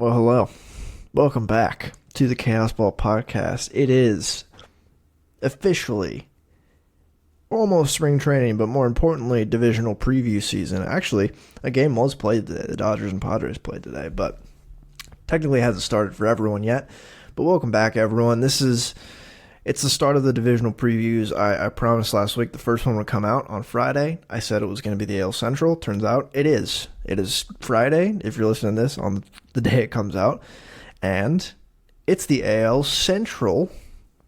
Well, hello. Welcome back to the Chaos Ball Podcast. It is officially almost spring training, but more importantly, divisional preview season. Actually, a game was played today. The Dodgers and Padres played today, but technically hasn't started for everyone yet. But welcome back, everyone. It's the start of the divisional previews. I promised last week the first one would come out on Friday. I said it was going to be the AL Central. Turns out it is. It is Friday, if you're listening to this, on the day it comes out. And it's the AL Central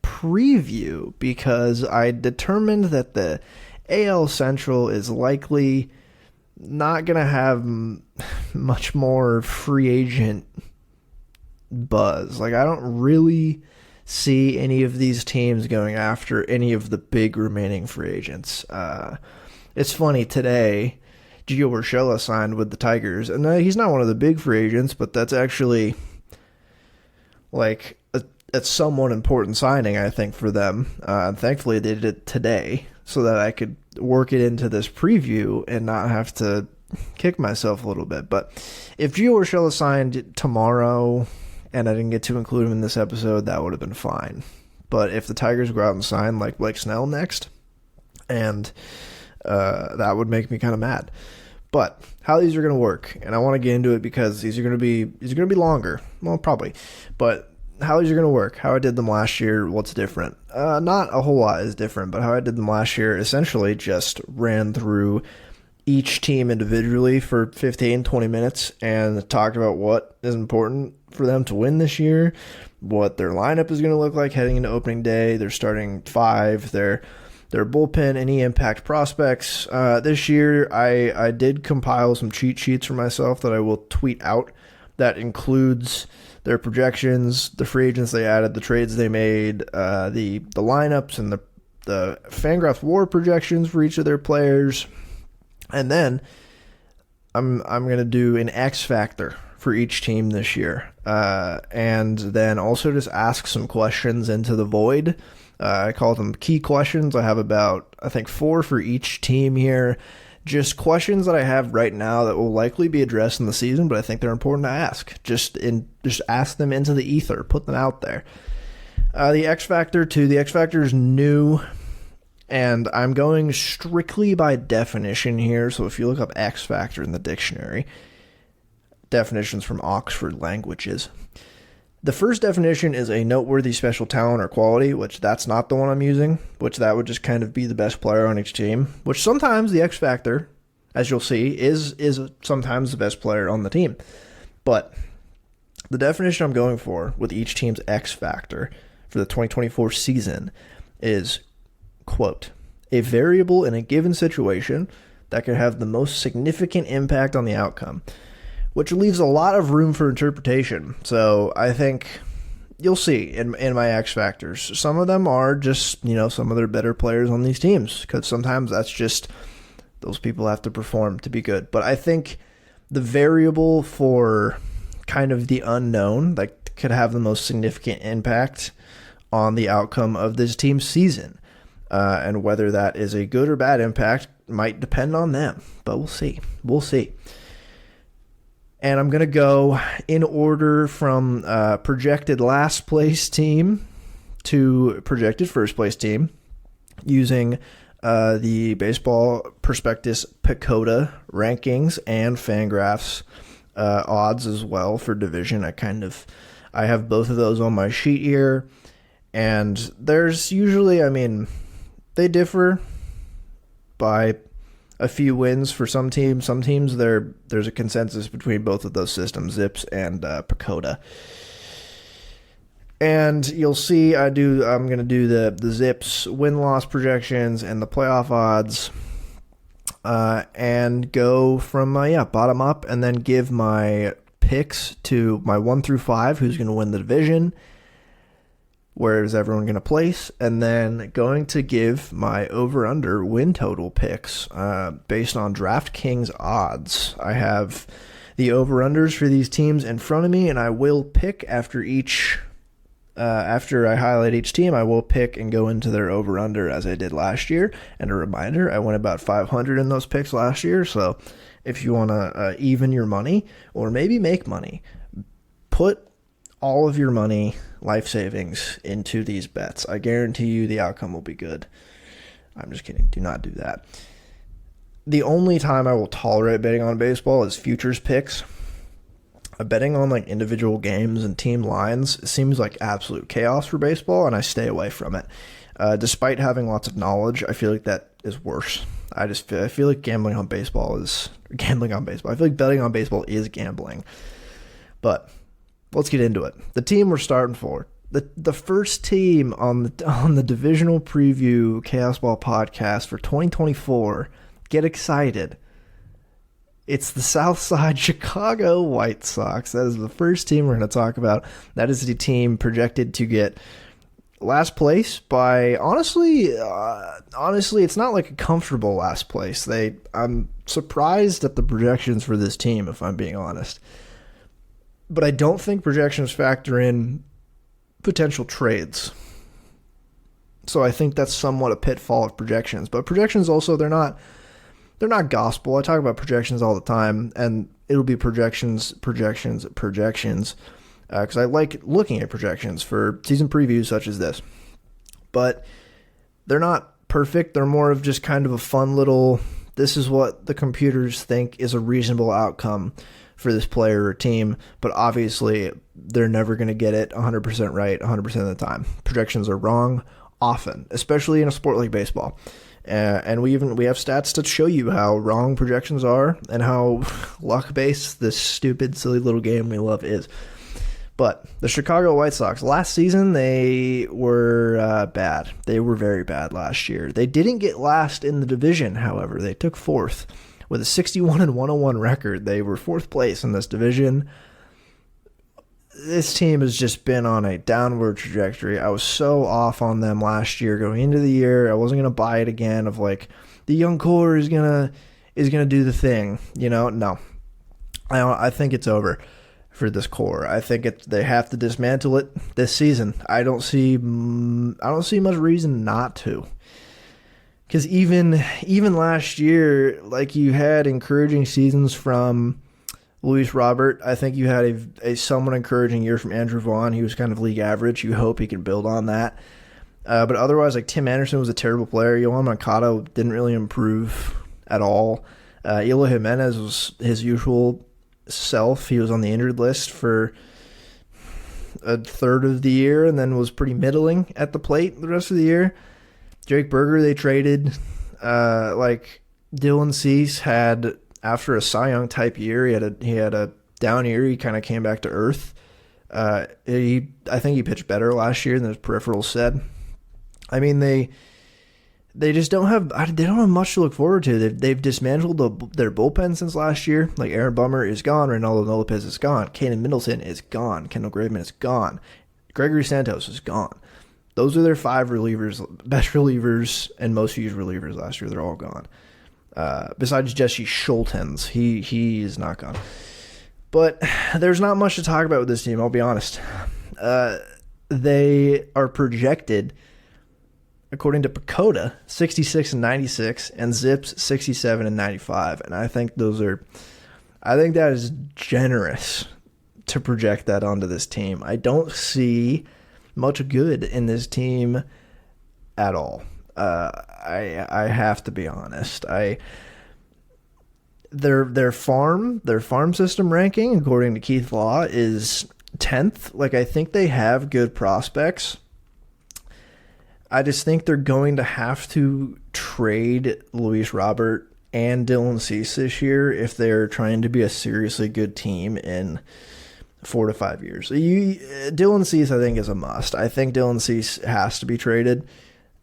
preview because I determined that the AL Central is likely not going to have much more free agent buzz. I don't really see any of these teams going after any of the big remaining free agents. It's funny, today, Gio Urshela signed with the Tigers, and he's not one of the big free agents, but that's actually a somewhat important signing, I think, for them. And thankfully, they did it today so that I could work it into this preview and not have to kick myself a little bit. But if Gio Urshela signed tomorrow and I didn't get to include him in this episode, that would have been fine. But if the Tigers go out and sign like Blake Snell next, and that would make me kind of mad. But how these are going to work, and I want to get into it because these are going to be longer. Well, probably. But how these are going to work, how I did them last year, what's different? Not a whole lot is different, but how I did them last year essentially just ran through each team individually for 15, 20 minutes and talked about what is important for them to win this year, what their lineup is going to look like heading into opening day, their starting five, their bullpen, any impact prospects. This year, I did compile some cheat sheets for myself that I will tweet out that includes their projections, the free agents they added, the trades they made, the lineups, and the Fangraphs WAR projections for each of their players. And then I'm going to do an X Factor for each team this year. And then also just ask some questions into the void. I call them key questions. I have about, I think, 4 for each team here. Just questions that I have right now that will likely be addressed in the season, but I think they're important to ask. Just ask them into the ether. Put them out there. The X Factor, too. The X Factor is new, and I'm going strictly by definition here. So if you look up X Factor in the dictionary, definitions from Oxford Languages, the first definition is a noteworthy special talent or quality, which that's not the one I'm using, which that would just kind of be the best player on each team, which sometimes the X Factor, as you'll see, is sometimes the best player on the team. But the definition I'm going for with each team's X Factor for the 2024 season is, quote, a variable in a given situation that could have the most significant impact on the outcome, which leaves a lot of room for interpretation. So I think you'll see in my X Factors. Some of them are just, some of their better players on these teams, because sometimes that's just those people have to perform to be good. But I think the variable for kind of the unknown that could have the most significant impact on the outcome of this team's season, and whether that is a good or bad impact might depend on them. But we'll see. We'll see. And I'm going to go in order from projected last place team to projected first place team using the Baseball Prospectus PECOTA rankings and Fangraphs odds as well for division. I have both of those on my sheet here. And there's usually, they differ by a few wins for some teams. Some teams, there's a consensus between both of those systems, Zips and PECOTA. And you'll see I'm going to do the Zips win-loss projections and the playoff odds, and go from bottom up, and then give my picks to my 1 through 5, who's going to win the division, where is everyone going to place, and then going to give my over-under win total picks based on DraftKings odds. I have the over-unders for these teams in front of me, and I will pick after I highlight each team, I will pick and go into their over-under as I did last year. And a reminder, I went about 500 in those picks last year, so if you want to even your money or maybe make money, put all of your money, life savings, into these bets. I guarantee you the outcome will be good. I'm just kidding. Do not do that. The only time I will tolerate betting on baseball is futures picks. Betting on like individual games and team lines seems like absolute chaos for baseball, and I stay away from it. Despite having lots of knowledge, I feel like that is worse. I feel like gambling on baseball is gambling on baseball. I feel like betting on baseball is gambling. But let's get into it. The team we're starting for, the first team on the divisional preview Chaos Ball podcast for 2024. Get excited. It's the Southside Chicago White Sox. That is the first team we're going to talk about. That is the team projected to get last place by, honestly, it's not like a comfortable last place. I'm surprised at the projections for this team, if I'm being honest. But I don't think projections factor in potential trades. So I think that's somewhat a pitfall of projections. But projections also, they're not gospel. I talk about projections all the time, and it'll be projections, because I like looking at projections for season previews such as this. But they're not perfect. They're more of just kind of a fun little, this is what the computers think is a reasonable outcome for this player or team. But obviously, they're never going to get it 100% right 100% of the time. Projections are wrong often, especially in a sport like baseball. And we have stats to show you how wrong projections are and how luck-based this stupid, silly little game we love is. But the Chicago White Sox, last season, they were bad. They were very bad last year. They didn't get last in the division, however. They took fourth. With a 61-101 record, they were fourth place in this division. This team has just been on a downward trajectory. I was so off on them last year going into the year. I wasn't going to buy it again of like the young core is going to do the thing, No. I think it's over for this core. I think they have to dismantle it this season. I don't see much reason not to. Cuz even last year, like, you had encouraging seasons from Luis Robert. I think you had a somewhat encouraging year from Andrew Vaughn. He was kind of league average. You hope he can build on that. But otherwise, like, Tim Anderson was a terrible player. Yohan Moncada didn't really improve at all. Eloy Jimenez was his usual self. He was on the injured list for a third of the year and then was pretty middling at the plate the rest of the year. Jake Berger, they traded. Dylan Cease had, after a Cy Young type year, he had a down year. He kind of came back to earth. I think he pitched better last year than his peripherals said. I mean, they just don't have much to look forward to. They've dismantled their bullpen since last year. Like, Aaron Bummer is gone. Reynaldo Lopez is gone. Kanan Middleton is gone. Kendall Graveman is gone. Gregory Santos is gone. Those are their five relievers, best relievers and most used relievers last year. They're all gone. Besides Jesse Schultens, he is not gone. But there's not much to talk about with this team, I'll be honest. They are projected, according to Pacoda, 66-96, and Zips 67-95. And I think that is generous to project that onto this team. I don't see much good in this team at all. I have to be honest. Their farm system ranking, according to Keith Law, is 10th. Like, I think they have good prospects. I just think they're going to have to trade Luis Robert and Dylan Cease this year if they're trying to be a seriously good team in 4 to 5 years. Dylan Cease, I think, is a must. I think Dylan Cease has to be traded.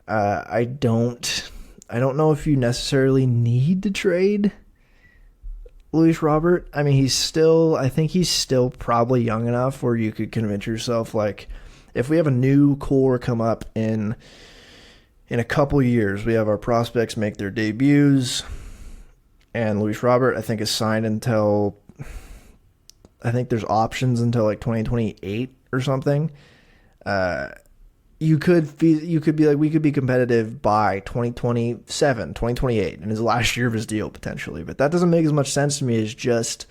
I don't know if you necessarily need to trade Luis Robert. I mean, I think he's still probably young enough where you could convince yourself, like, if we have a new core come up in a couple years, we have our prospects make their debuts, and Luis Robert, I think, is signed until, I think there's options until like 2028 or something. You could be like, we could be competitive by 2027, 2028, in his last year of his deal potentially. But that doesn't make as much sense to me as just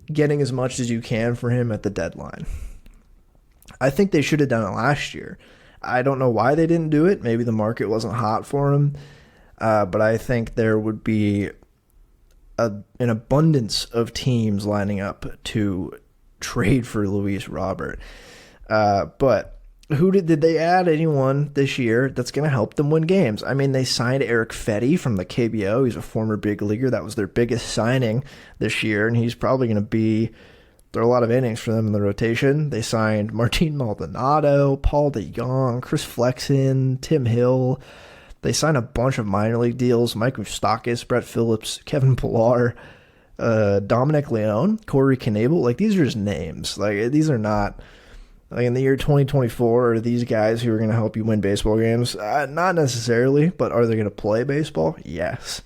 getting as much as you can for him at the deadline. I think they should have done it last year. I don't know why they didn't do it. Maybe the market wasn't hot for him. But I think there would be an abundance of teams lining up to trade for Luis Robert. But did they add anyone this year that's going to help them win games? I mean, they signed Eric Fetty from the KBO. He's a former big leaguer. That was their biggest signing this year, and he's probably going to be – there are a lot of innings for them in the rotation. They signed Martin Maldonado, Paul DeJong, Chris Flexen, Tim Hill. They signed a bunch of minor league deals. Mike Moustakas, Brett Phillips, Kevin Pillar, Dominic Leone, Corey Knebel. Like, these are just names. Like, these are not – like, in the year 2024, are these guys who are going to help you win baseball games? Not necessarily, but are they going to play baseball? Yes.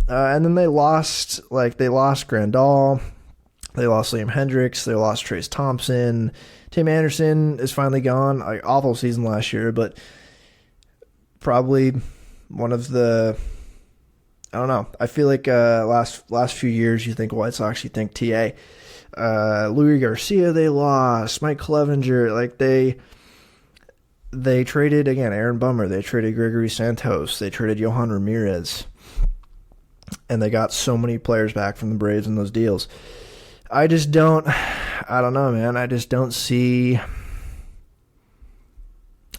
And then they lost Grandal. They lost Liam Hendricks. They lost Trace Thompson. Tim Anderson is finally gone. Awful season last year, but probably one of the – I don't know. I feel like last few years you think White Sox, you think TA. Louis Garcia they lost. Mike Clevenger. Like, they traded, again, Aaron Bummer. They traded Gregory Santos. They traded Johan Ramirez. And they got so many players back from the Braves in those deals. I don't know, man. I just don't see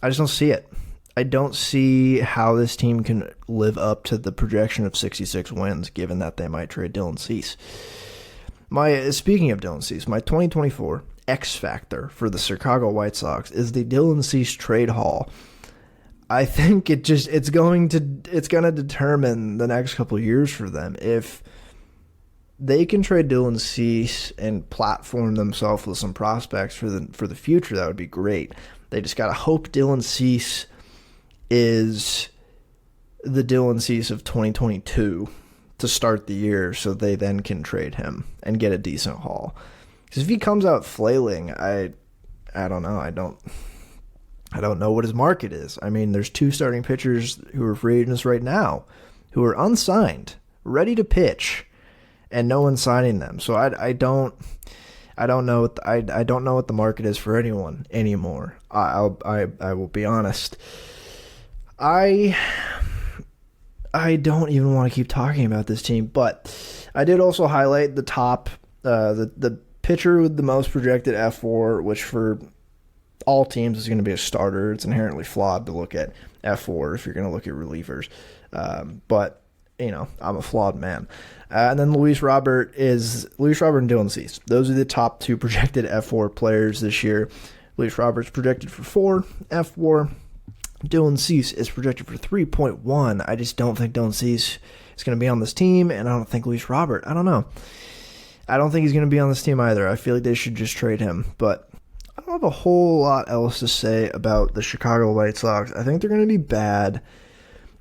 it. I don't see how this team can live up to the projection of 66 wins, given that they might trade Dylan Cease. Speaking of Dylan Cease, my 2024 X factor for the Chicago White Sox is the Dylan Cease trade haul. I think it's going to determine the next couple of years for them. If they can trade Dylan Cease and platform themselves with some prospects for the future, that would be great. They just got to hope Dylan Cease is the Dylan Cease of 2022 to start the year, so they then can trade him and get a decent haul. Because if he comes out flailing, I don't know. I don't know what his market is. I mean, there's 2 starting pitchers who are free agents right now who are unsigned, ready to pitch, and no one's signing them. So I don't know what the market is for anyone anymore. I will be honest. I don't even want to keep talking about this team, but I did also highlight the top, the pitcher with the most projected F4, which for all teams is going to be a starter. It's inherently flawed to look at F4 if you're going to look at relievers. But, you know, I'm a flawed man. And then Luis Robert and Dylan Cease. Those are the top 2 projected F4 players this year. Luis Robert's projected for 4 F4. Dylan Cease is projected for 3.1. I just don't think Dylan Cease is going to be on this team, and I don't think Luis Robert. I don't know. I don't think he's going to be on this team either. I feel like they should just trade him. But I don't have a whole lot else to say about the Chicago White Sox. I think they're going to be bad.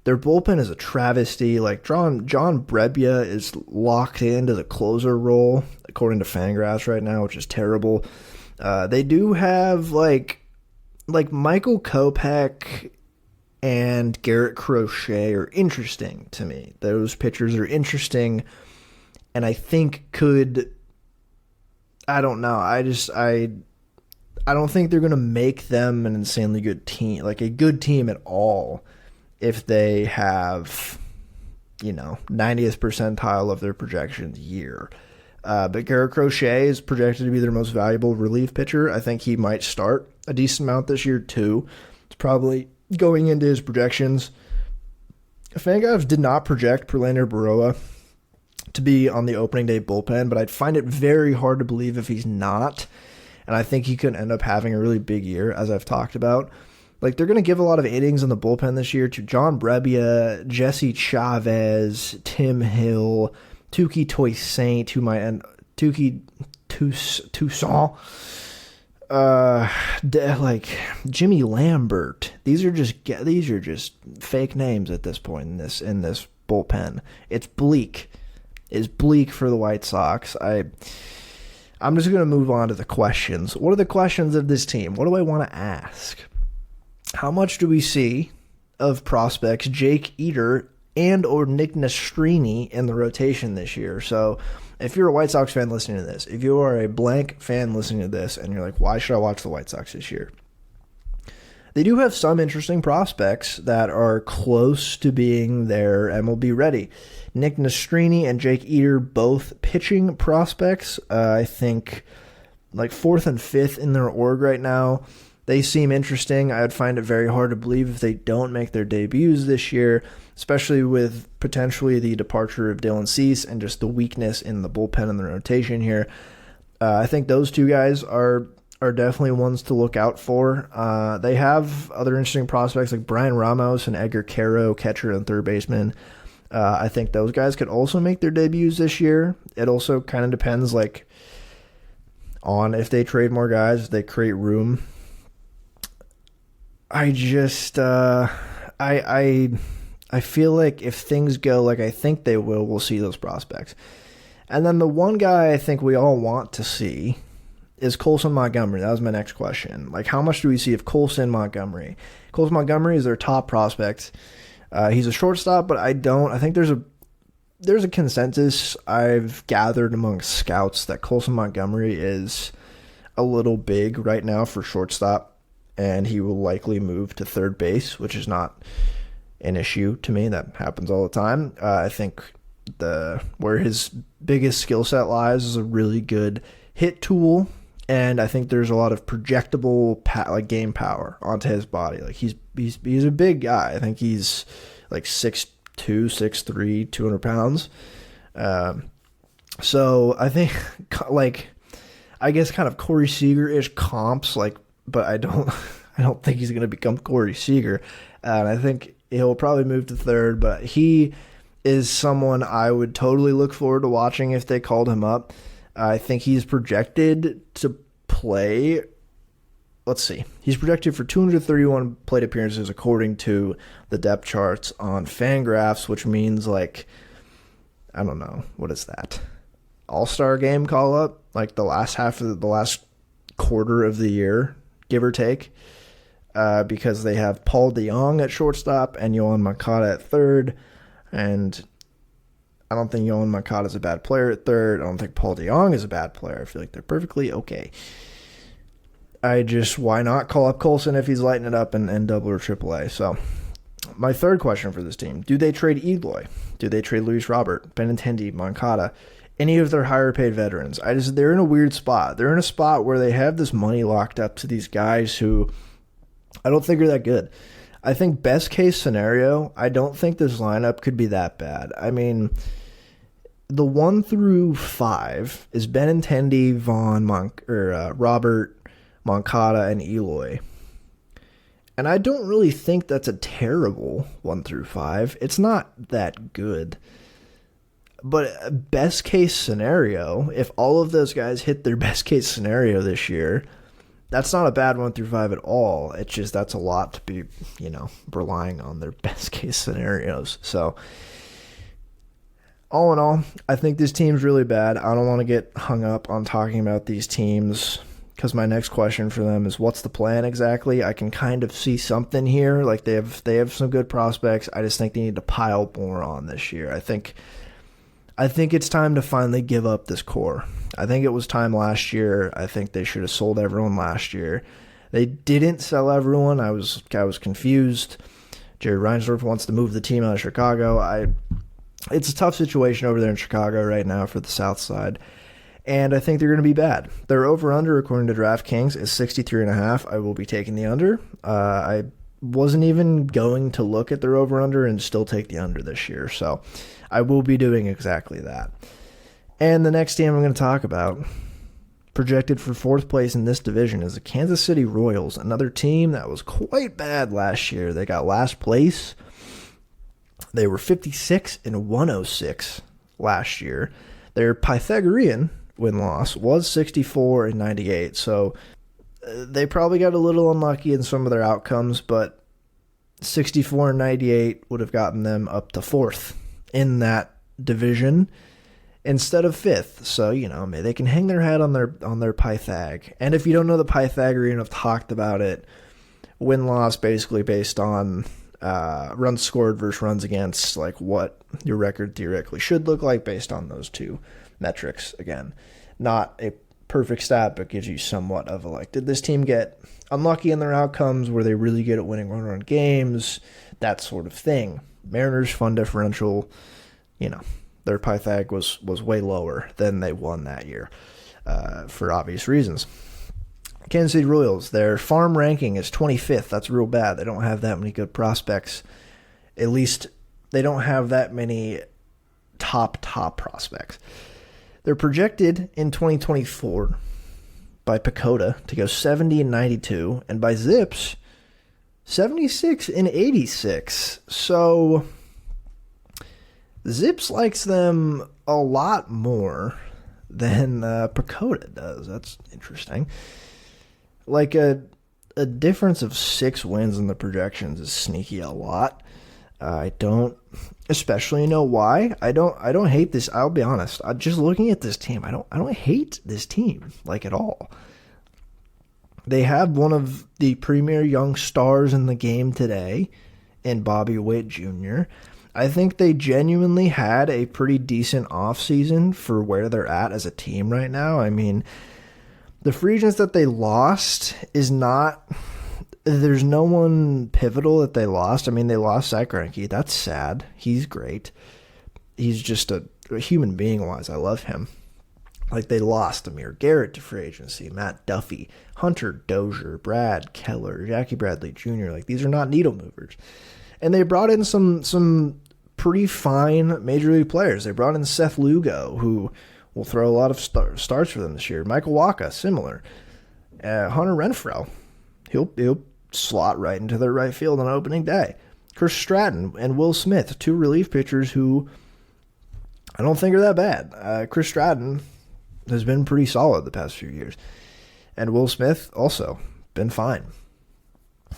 Their bullpen is a travesty. Like, John Brebbia is locked into the closer role, according to Fangraphs right now, which is terrible. They do have, like Michael Kopech and Garrett Crochet are interesting to me. Those pitchers are interesting, and I think I don't know. I don't think they're going to make them an insanely good team, like a good team at all, if they have, 90th percentile of their projections year. But Garrett Crochet is projected to be their most valuable relief pitcher. I think he might start a decent amount this year too. It's probably going into his projections. Fangraphs did not project Prelander Berroa to be on the opening day bullpen, but I'd find it very hard to believe if he's not. And I think he could end up having a really big year, as I've talked about. Like, they're going to give a lot of innings in the bullpen this year to John Brebbia, Jesse Chavez, Tim Hill, Touki Toussaint, Toussaint, like Jimmy Lambert. These are just fake names at this point in this bullpen. It's bleak. It's bleak for the White Sox. I'm just going to move on to the questions. What are the questions of this team? What do I want to ask? How much do we see of prospects Jake Eater and or Nick Nastrini in the rotation this year? So if you're a White Sox fan listening to this, if you are a blank fan listening to this, and you're like, why should I watch the White Sox this year? They do have some interesting prospects that are close to being their MLB ready. Nick Nastrini and Jake Eater, both pitching prospects. I think like 4th and 5th in their org right now. They seem interesting. I'd find it very hard to believe if they don't make their debuts this year, especially with potentially the departure of Dylan Cease and just the weakness in the bullpen and the rotation here. I think those two guys are definitely ones to look out for. They have other interesting prospects like Brian Ramos and Edgar Caro, catcher and third baseman. I think those guys could also make their debuts this year. It also kind of depends like on if they trade more guys, if they create room. I just I feel like if things go like I think they will, we'll see those prospects. And then the one guy I think we all want to see is Colson Montgomery. That was my next question. Like, how much do we see of Colson Montgomery? Colson Montgomery is their top prospect. He's a shortstop, but I think there's a consensus I've gathered among scouts that Colson Montgomery is a little big right now for shortstop, and he will likely move to third base, which is not an issue to me. That happens all the time. I think where his biggest skill set lies is a really good hit tool, and I think there's a lot of projectable game power onto his body. Like he's a big guy. I think he's like 6'2", 6'3", 200 pounds. So I think like I guess kind of Corey Seager-ish comps, like, but I don't think he's going to become Corey Seager. And I think he'll probably move to third, but he is someone I would totally look forward to watching if they called him up. I think he's projected to play. Let's see. He's projected for 231 plate appearances according to the depth charts on Fangraphs, which means like, I don't know, what is that? All-Star game call up? Like the last quarter of the year, give or take. Because they have Paul DeJong at shortstop and Yohan Moncada at third. And I don't think Yohan Moncada is a bad player at third. I don't think Paul DeJong is a bad player. I feel like they're perfectly okay. Why not call up Colson if he's lighting it up in double or triple A? So, my third question for this team, do they trade Eloy? Do they trade Luis Robert, Benintendi, Moncada, any of their higher paid veterans? They're in a weird spot. They're in a spot where they have this money locked up to these guys who I don't think are that good. I think best case scenario, I don't think this lineup could be that bad. I mean, the 1 through 5 is Benintendi, Vaughn, Robert, Moncada, and Eloy. And I don't really think that's a terrible 1 through 5. It's not that good. But best case scenario, if all of those guys hit their best case scenario this year, that's not a bad 1 through 5 at all. It's just that's a lot to be, relying on their best case scenarios. So, all in all, I think this team's really bad. I don't want to get hung up on talking about these teams because my next question for them is, what's the plan exactly? I can kind of see something here. Like they have some good prospects. I just think they need to pile more on this year. I think it's time to finally give up this core. I think it was time last year. I think they should have sold everyone last year. They didn't sell everyone. I was confused. Jerry Reinsdorf wants to move the team out of Chicago. It's a tough situation over there in Chicago right now for the South Side. And I think they're going to be bad. Their over-under, according to DraftKings, is 63.5. I will be taking the under. I wasn't even going to look at their over-under and still take the under this year. So I will be doing exactly that. And the next team I'm going to talk about, projected for 4th place in this division, is the Kansas City Royals, another team that was quite bad last year. They got last place. They were 56-106 last year. Their Pythagorean win-loss was 64-98. So they probably got a little unlucky in some of their outcomes, but 64-98 would have gotten them up to 4th in that division instead of 5th. So, maybe they can hang their hat on their Pythag. And if you don't know the Pythagorean, I've talked about it. Win-loss basically based on runs scored versus runs against, like what your record theoretically should look like based on those two metrics. Again, not a perfect stat, but gives you somewhat of a like, did this team get unlucky in their outcomes? Were they really good at winning run games? That sort of thing. Mariners' fun differential, their Pythag was way lower than they won that year for obvious reasons. Kansas City Royals, their farm ranking is 25th. That's real bad. They don't have that many good prospects. At least they don't have that many top prospects. They're projected in 2024 by Pacoda to go 70-92, and by Zips 76-86. So Zips likes them a lot more than Pacoda does. That's interesting. Like a difference of 6 wins in the projections is sneaky a lot. I don't especially know why. I don't hate this. I'll be honest. I'm just looking at this team. I don't hate this team like at all. They have one of the premier young stars in the game today in Bobby Witt Jr. I think they genuinely had a pretty decent offseason for where they're at as a team right now. I mean, the free agents that they lost is not... There's no one pivotal that they lost. I mean, they lost Zach Greinke. That's sad. He's great. He's just a human being-wise. I love him. Like, they lost Amir Garrett to free agency, Matt Duffy, Hunter Dozier, Brad Keller, Jackie Bradley Jr. Like, these are not needle movers. And they brought in some pretty fine Major League players. They brought in Seth Lugo, who will throw a lot of starts for them this year. Michael Wacha, similar. Hunter Renfroe, he'll slot right into their right field on opening day. Chris Stratton and Will Smith, 2 relief pitchers who I don't think are that bad. Chris Stratton has been pretty solid the past few years. And Will Smith also been fine.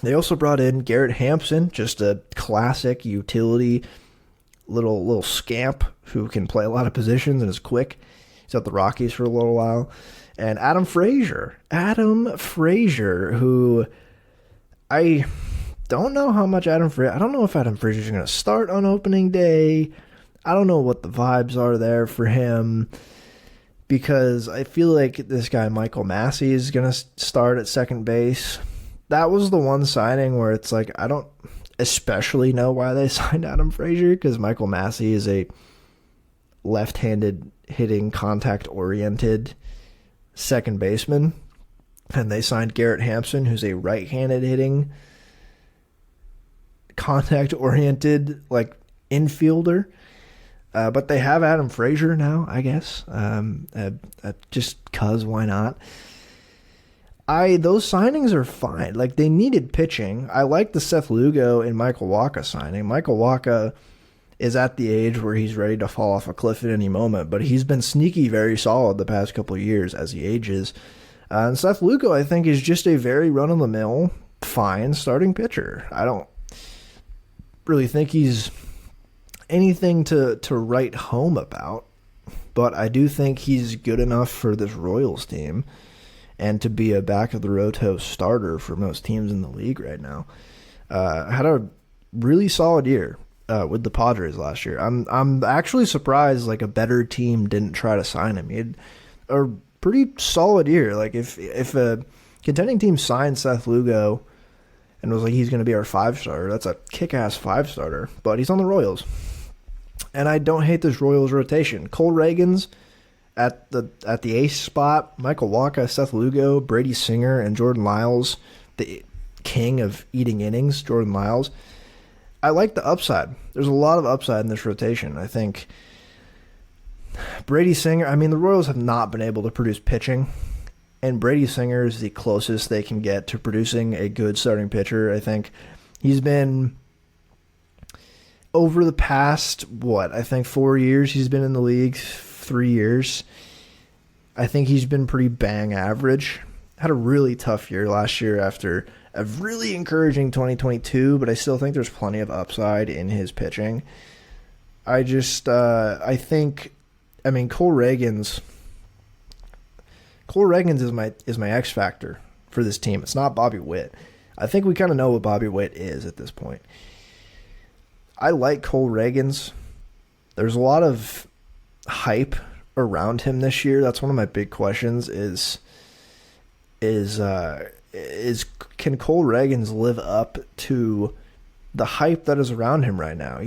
They also brought in Garrett Hampson, just a classic utility little scamp who can play a lot of positions and is quick. He's at the Rockies for a little while. And Adam Frazier, who I don't know how much I don't know if Adam Frazier is going to start on opening day. I don't know what the vibes are there for him, because I feel like this guy Michael Massey is going to start at second base. That was the one signing where it's like, I don't especially know why they signed Adam Frazier, because Michael Massey is a left-handed hitting, contact-oriented second baseman, and they signed Garrett Hampson, who's a right-handed hitting, contact-oriented like infielder. But they have Adam Frazier now, I guess. Just cause why not? Those signings are fine. Like, they needed pitching. I like the Seth Lugo and Michael Wacha signing. Michael Wacha is at the age where he's ready to fall off a cliff at any moment, but he's been sneaky very solid the past couple of years as he ages. And Seth Lugo, I think, is just a very run-of-the-mill, fine starting pitcher. I don't really think he's anything to write home about, but I do think he's good enough for this Royals team and to be a back-of-the-roto starter for most teams in the league right now. Had a really solid year with the Padres last year. I'm actually surprised like a better team didn't try to sign him. He had a pretty solid year. Like, if a contending team signed Seth Lugo and was like, he's going to be our 5-starter, that's a kick-ass 5-starter, but he's on the Royals. And I don't hate this Royals rotation. Cole Reagans at the ace spot, Michael Wacha, Seth Lugo, Brady Singer, and Jordan Lyles, the king of eating innings, Jordan Lyles. I like the upside. There's a lot of upside in this rotation. I think Brady Singer, I mean, the Royals have not been able to produce pitching, and Brady Singer is the closest they can get to producing a good starting pitcher. I think he's been, over the past, 4 years he's been in the league, 3 years. I think he's been pretty bang average. Had a really tough year last year after a really encouraging 2022, but I still think there's plenty of upside in his pitching. I think Cole Reagans is my X factor for this team. It's not Bobby Witt. I think we kind of know what Bobby Witt is at this point. I like Cole Reagans. There's a lot of hype around him this year. That's one of my big questions is can Cole Reagans live up to the hype that is around him right now?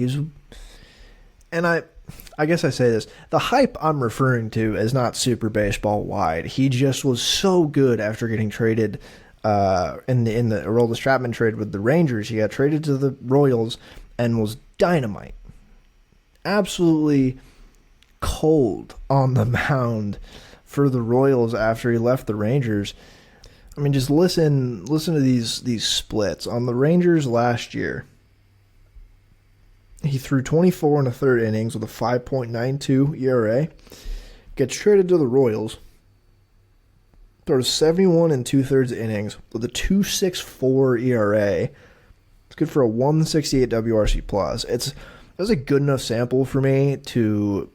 I guess I say this. The hype I'm referring to is not super baseball wide. He just was so good after getting traded in the Aroldis Chapman trade with the Rangers. He got traded to the Royals and was dynamite. Absolutely cold on the mound for the Royals after he left the Rangers. I mean, just listen to these splits. On the Rangers last year, he threw 24 and a third innings with a 5.92 ERA. Gets traded to the Royals. Throws 71 and two-thirds innings with a 2.64 ERA. It's good for a 168 WRC plus. That's a good enough sample for me to,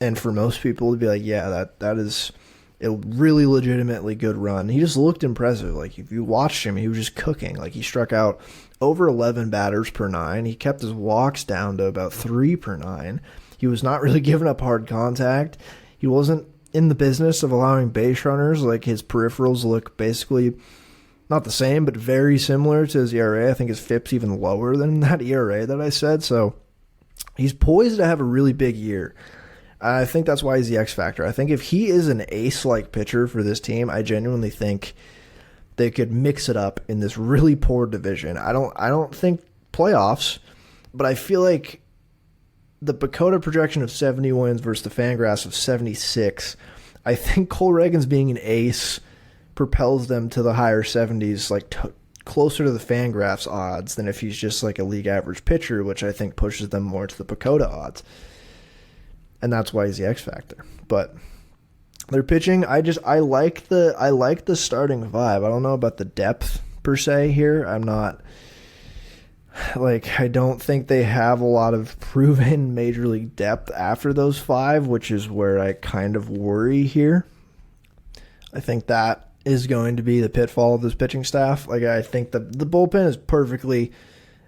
and for most people to be like, yeah, that is a really legitimately good run. He just looked impressive. Like, if you watched him, he was just cooking. Like, he struck out over 11 batters per nine. He kept his walks down to about 3 per nine. He was not really giving up hard contact. He wasn't in the business of allowing base runners. Like, his peripherals look basically not the same, but very similar to his ERA. I think his FIP's even lower than that ERA that I said. So he's poised to have a really big year. I think that's why he's the X factor. I think if he is an ace-like pitcher for this team, I genuinely think they could mix it up in this really poor division. I don't think playoffs, but I feel like the PECOTA projection of 70 wins versus the Fangraphs of 76, I think Cole Reagans being an ace propels them to the higher 70s, like closer to the Fangraphs odds than if he's just like a league average pitcher, which I think pushes them more to the PECOTA odds. And that's why he's the X factor. But their pitching, I like the starting vibe. I don't know about the depth per se here. I'm not I don't think they have a lot of proven major league depth after those 5, which is where I kind of worry here. I think that is going to be the pitfall of this pitching staff. Like, I think the bullpen is perfectly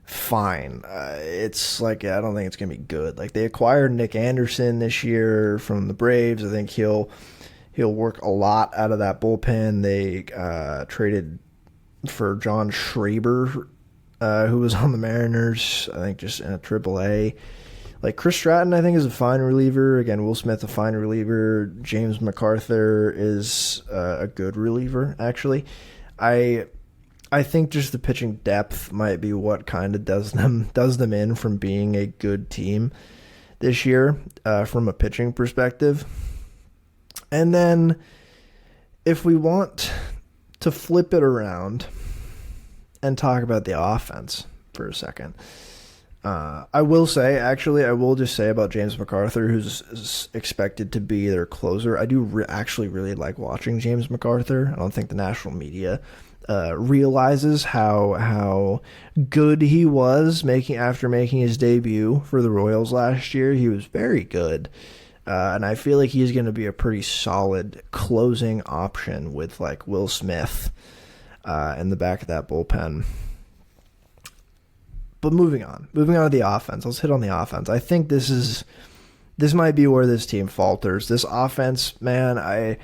fine. It's like, I don't think it's gonna be good. Like, they acquired Nick Anderson this year from the Braves. I think he'll work a lot out of that bullpen. They traded for John Schraber, who was on the Mariners, I think just in a AAA. Like, Chris Stratton, I think, is a fine reliever. Again, Will Smith, a fine reliever. James MacArthur is a good reliever, actually. I think just the pitching depth might be what kind of does them in from being a good team this year from a pitching perspective. And then if we want to flip it around and talk about the offense for a second, I will just say about James MacArthur, who's expected to be their closer. I do actually really like watching James MacArthur. I don't think the national media realizes how good he was after making his debut for the Royals last year. He was very good, and I feel like he's going to be a pretty solid closing option with like Will Smith in the back of that bullpen. But moving on to the offense. Let's hit on the offense. I think this might be where this team falters. This offense, man,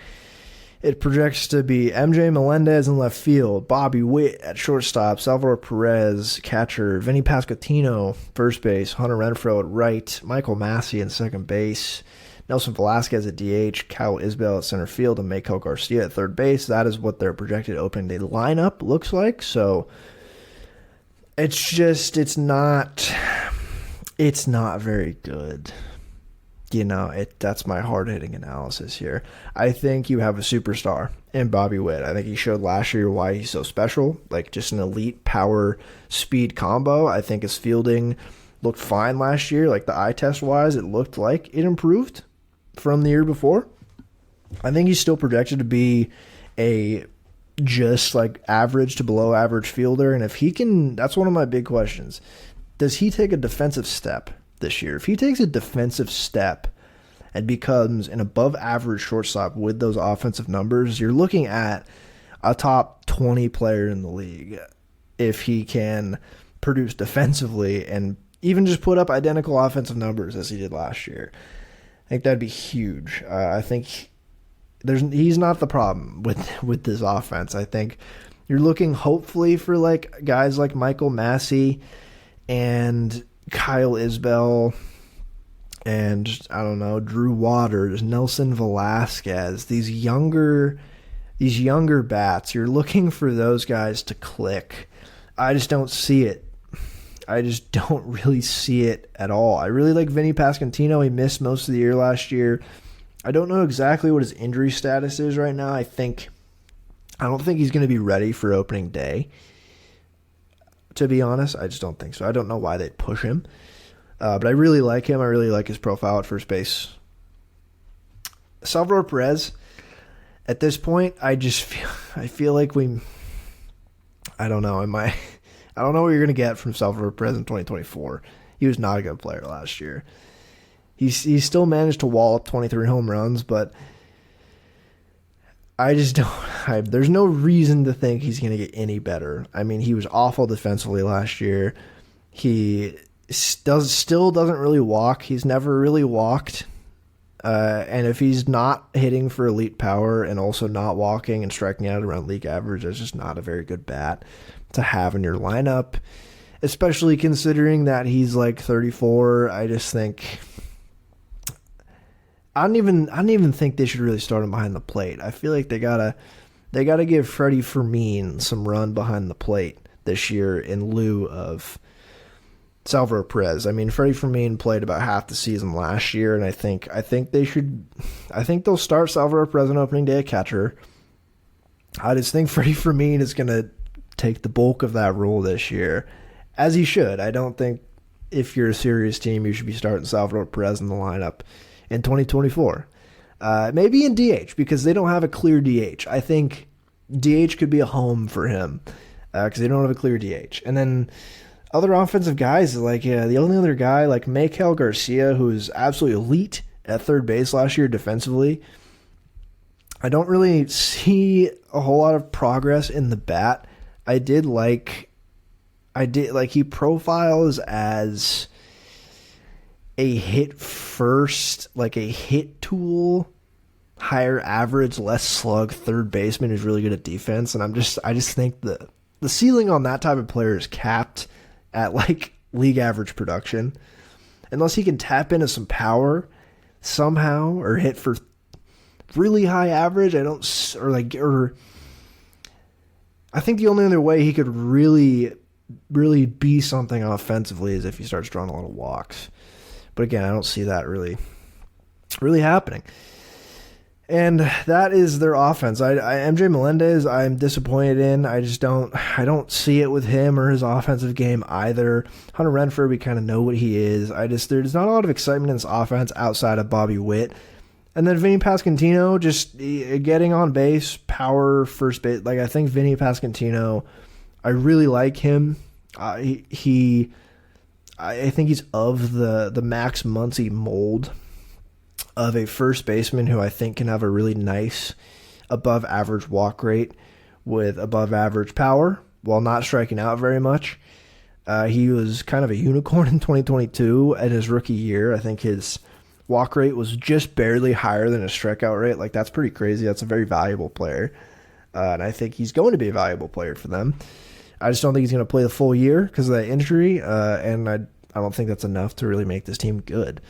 it projects to be MJ Melendez in left field, Bobby Witt at shortstop, Salvador Perez, catcher, Vinny Pasquantino, first base, Hunter Renfroe at right, Michael Massey in second base, Nelson Velasquez at DH, Kyle Isbell at center field, and Mako Garcia at third base. That is what their projected opening day lineup looks like. So it's not very good. That's my hard-hitting analysis here. I think you have a superstar in Bobby Witt. I think he showed last year why he's so special, like just an elite power-speed combo. I think his fielding looked fine last year. Like, the eye test-wise, it looked like it improved from the year before. I think he's still projected to be a just like average to below average fielder, and if he can, that's one of my big questions. Does he take a defensive step this year? If he takes a defensive step and becomes an above average shortstop with those offensive numbers, you're looking at a top 20 player in the league if he can produce defensively and even just put up identical offensive numbers as he did last year. I think that'd be huge. I think he's not the problem with this offense. I think you're looking hopefully for like guys like Michael Massey and Kyle Isbell and I don't know, Drew Waters, Nelson Velasquez, these younger bats. You're looking for those guys to click. I just don't see it. I just don't really see it at all. I really like Vinny Pasquantino. He missed most of the year last year. I don't know exactly what his injury status is right now. I don't think he's going to be ready for opening day. To be honest, I just don't think so. I don't know why they'd push him. But I really like him. I really like his profile at first base. Salvador Perez, at this point, I feel like I don't know. I don't know what you're going to get from Salvador Perez in 2024. He was not a good player last year. He still managed to wall up 23 home runs, but I just don't. There's no reason to think he's going to get any better. I mean, he was awful defensively last year. He still doesn't really walk. He's never really walked. And if he's not hitting for elite power and also not walking and striking out around league average, that's just not a very good bat to have in your lineup, especially considering that he's like 34. I just think I don't even think they should really start him behind the plate. I feel like they gotta give Freddie Fermin some run behind the plate this year in lieu of Salvador Perez. I mean, Freddie Fermin played about half the season last year, and I think they'll start Salvador Perez on opening day at catcher. I just think Freddie Fermin is gonna take the bulk of that role this year, as he should. I don't think if you're a serious team, you should be starting Salvador Perez in the lineup in 2024. Maybe in DH, because they don't have a clear DH. I think DH could be a home for him because they don't have a clear DH. And then other offensive guys, like the only other guy, like Maikel Garcia, who is absolutely elite at third base last year defensively. I don't really see a whole lot of progress in the bat. I did like he profiles as a hit first, like a hit tool, higher average, less slug third baseman who's really good at defense. And I just think the ceiling on that type of player is capped at like league average production. Unless he can tap into some power somehow or hit for really high average, I think the only other way he could really be something offensively is if he starts drawing a lot of walks. But again, I don't see that really happening. And that is their offense. MJ Melendez, I'm disappointed in. I don't see it with him or his offensive game either. Hunter Renfroe, we kind of know what he is. There's not a lot of excitement in this offense outside of Bobby Witt. And then Vinny Pasquantino, just getting on base, power, first base. Like, I think Vinny Pasquantino, I really like him. I think he's of the Max Muncy mold of a first baseman who I think can have a really nice above average walk rate with above average power while not striking out very much. He was kind of a unicorn in 2022 at his rookie year. I think his walk rate was just barely higher than his strikeout rate. Like, that's pretty crazy. That's a very valuable player. And I think he's going to be a valuable player for them. I just don't think he's going to play the full year because of that injury. And I don't think that's enough to really make this team good.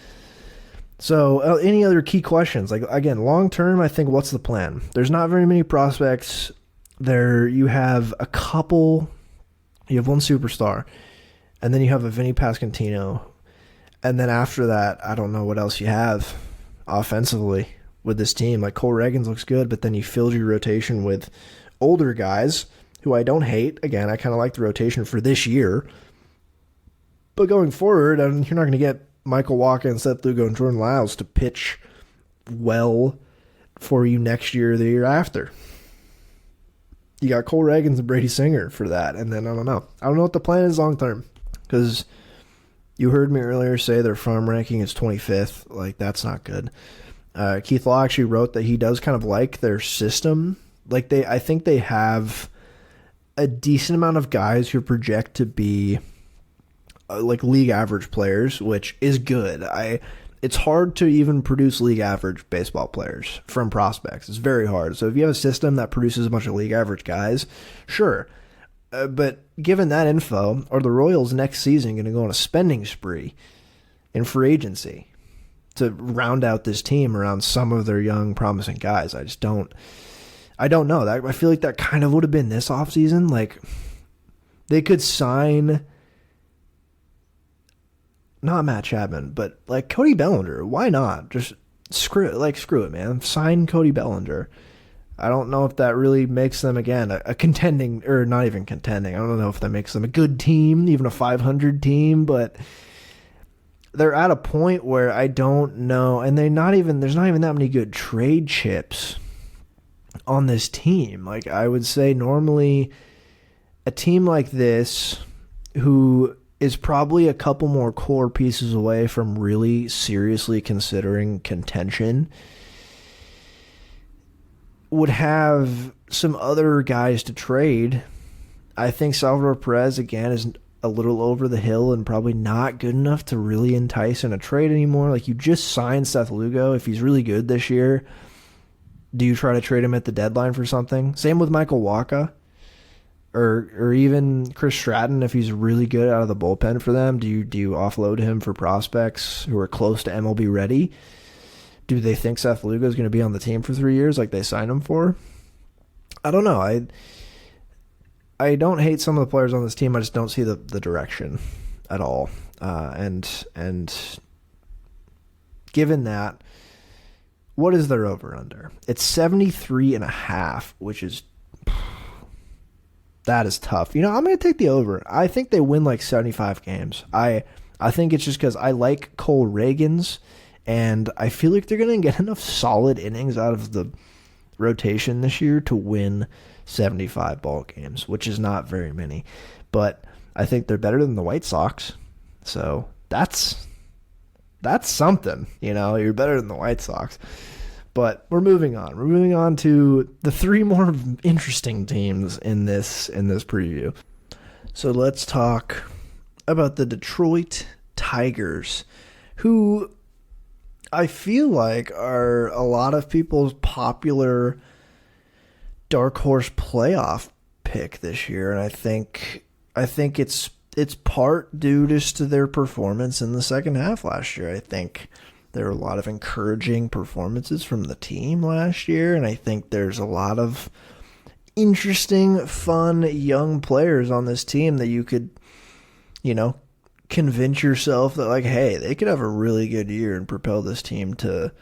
So any other key questions? Like, again, long term, I think what's the plan? There's not very many prospects. You have a couple. You have one superstar. And then you have a Vinny Pasquantino. And then after that, I don't know what else you have offensively with this team. Like, Cole Reagans looks good, but then you filled your rotation with older guys who I don't hate. Again, I kind of like the rotation for this year. But going forward, you're not going to get Michael Wacha and Seth Lugo and Jordan Lyles to pitch well for you next year or the year after. You got Cole Reagans and Brady Singer for that. And then I don't know. I don't know what the plan is long term. Because you heard me earlier say their farm ranking is 25th. Like, that's not good. Keith Law actually wrote that he does kind of like their system. Like, I think they have a decent amount of guys who project to be like league average players, which is good. it's hard to even produce league average baseball players from prospects. It's very hard. So if you have a system that produces a bunch of league average guys, sure. But given that info, are the Royals next season going to go on a spending spree in free agency to round out this team around some of their young, promising guys? I don't know. I feel like that kind of would have been this offseason. Like, they could sign, not Matt Chapman, but like Cody Bellinger. Why not? Just screw it, man. Sign Cody Bellinger. I don't know if that really makes them, again, a contending, or not even contending. I don't know if that makes them a good team, even a 500 team, but they're at a point where I don't know, and there's not even that many good trade chips on this team. Like, I would say normally a team like this, who is probably a couple more core pieces away from really seriously considering contention, would have some other guys to trade. I think Salvador Perez, again, is a little over the hill and probably not good enough to really entice in a trade anymore. Like, you just signed Seth Lugo. If he's really good this year, do you try to trade him at the deadline for something? Same with Michael Wacha, or even Chris Stratton. If he's really good out of the bullpen for them, do you offload him for prospects who are close to MLB ready? Do they think Seth Lugo is going to be on the team for 3 years like they signed him for? I don't know. I don't hate some of the players on this team. I just don't see the direction at all. And given that, what is their over-under? It's 73.5, which is, that is tough. I'm going to take the over. I think they win like 75 games. I think it's just because I like Cole Reagans, and I feel like they're going to get enough solid innings out of the rotation this year to win 75 ball games, which is not very many. But I think they're better than the White Sox. So that's something. You're better than the White Sox. But we're moving on. We're moving on to the three more interesting teams in this preview. So let's talk about the Detroit Tigers, who I feel like are a lot of people's popular dark horse playoff pick this year, and I think it's part due just to their performance in the second half last year. I think there were a lot of encouraging performances from the team last year, and I think there's a lot of interesting, fun, young players on this team that you could, convince yourself that, like, hey, they could have a really good year and propel this team to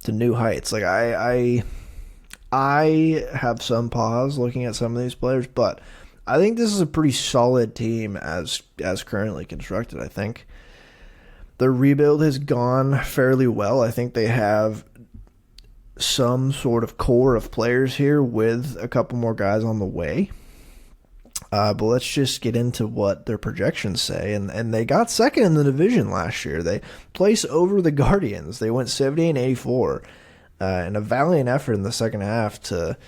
new heights. Like, I have some pause looking at some of these players, but I think this is a pretty solid team as currently constructed. I think the rebuild has gone fairly well. I think they have some sort of core of players here with a couple more guys on the way. But let's just get into what their projections say. And they got second in the division last year. They placed over the Guardians. They went 70-84. And a valiant effort in the second half to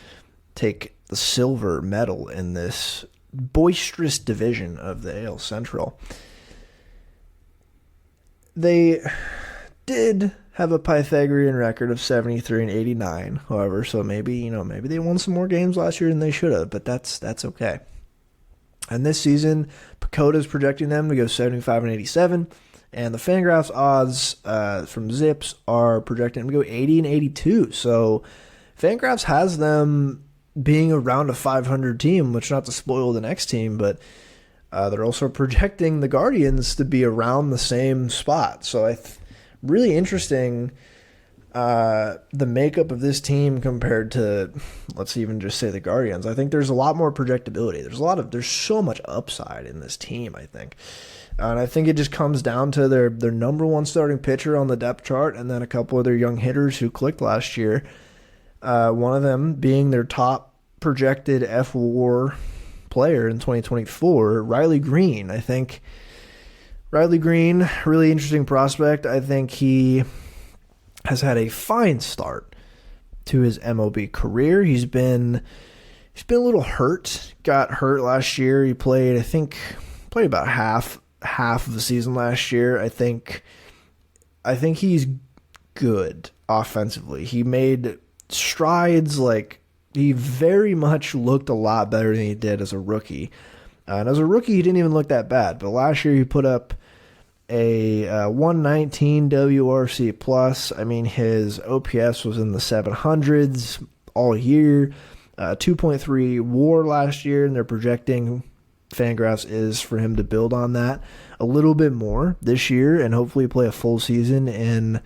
take the silver medal in this boisterous division of the AL Central. They did have a Pythagorean record of 73-89, however, so maybe they won some more games last year than they should have, but that's okay. And this season, Pacoda's projecting them to go 75-87, and the Fangraphs odds from Zips are projecting them to go 80-82. So Fangraphs has them being around a 500 team, which, not to spoil the next team, but they're also projecting the Guardians to be around the same spot. So really interesting, the makeup of this team compared to, let's even just say, the Guardians. I think there's a lot more projectability. There's so much upside in this team, I think. And I think it just comes down to their number one starting pitcher on the depth chart, and then a couple of their young hitters who clicked last year. One of them being their top projected F-WAR player in 2024, Riley Green. I think Riley Green, really interesting prospect. I think he has had a fine start to his MLB career. He's been a little hurt. Got hurt last year. He played about half of the season last year. I think he's good offensively. He made strides. Like, he very much looked a lot better than he did as a rookie. And as a rookie, he didn't even look that bad. But last year, he put up a 119 WRC plus. I mean, his OPS was in the 700s all year. 2.3 WAR last year, and they're projecting, Fangraphs is, for him to build on that a little bit more this year and hopefully play a full season. And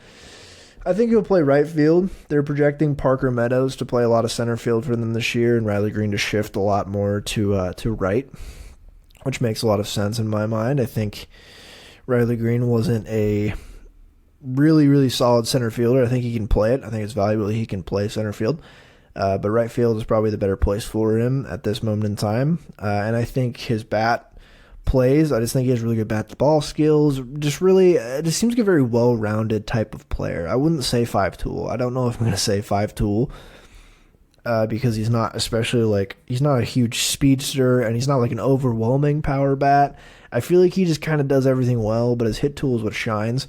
I think he'll play right field. They're projecting Parker Meadows to play a lot of center field for them this year, and Riley Green to shift a lot more to right, which makes a lot of sense in my mind. I think Riley Green wasn't a really, really solid center fielder. I think he can play it. I think it's valuable that he can play center field. But right field is probably the better place for him at this moment in time. And I think his bat plays. I just think he has really good bat-to-ball skills. Just seems like a very well-rounded type of player. I wouldn't say five-tool. I don't know if I'm going to say five-tool because he's not, especially he's not a huge speedster and he's not like an overwhelming power bat. I feel like he just kind of does everything well, but his hit tool is what shines.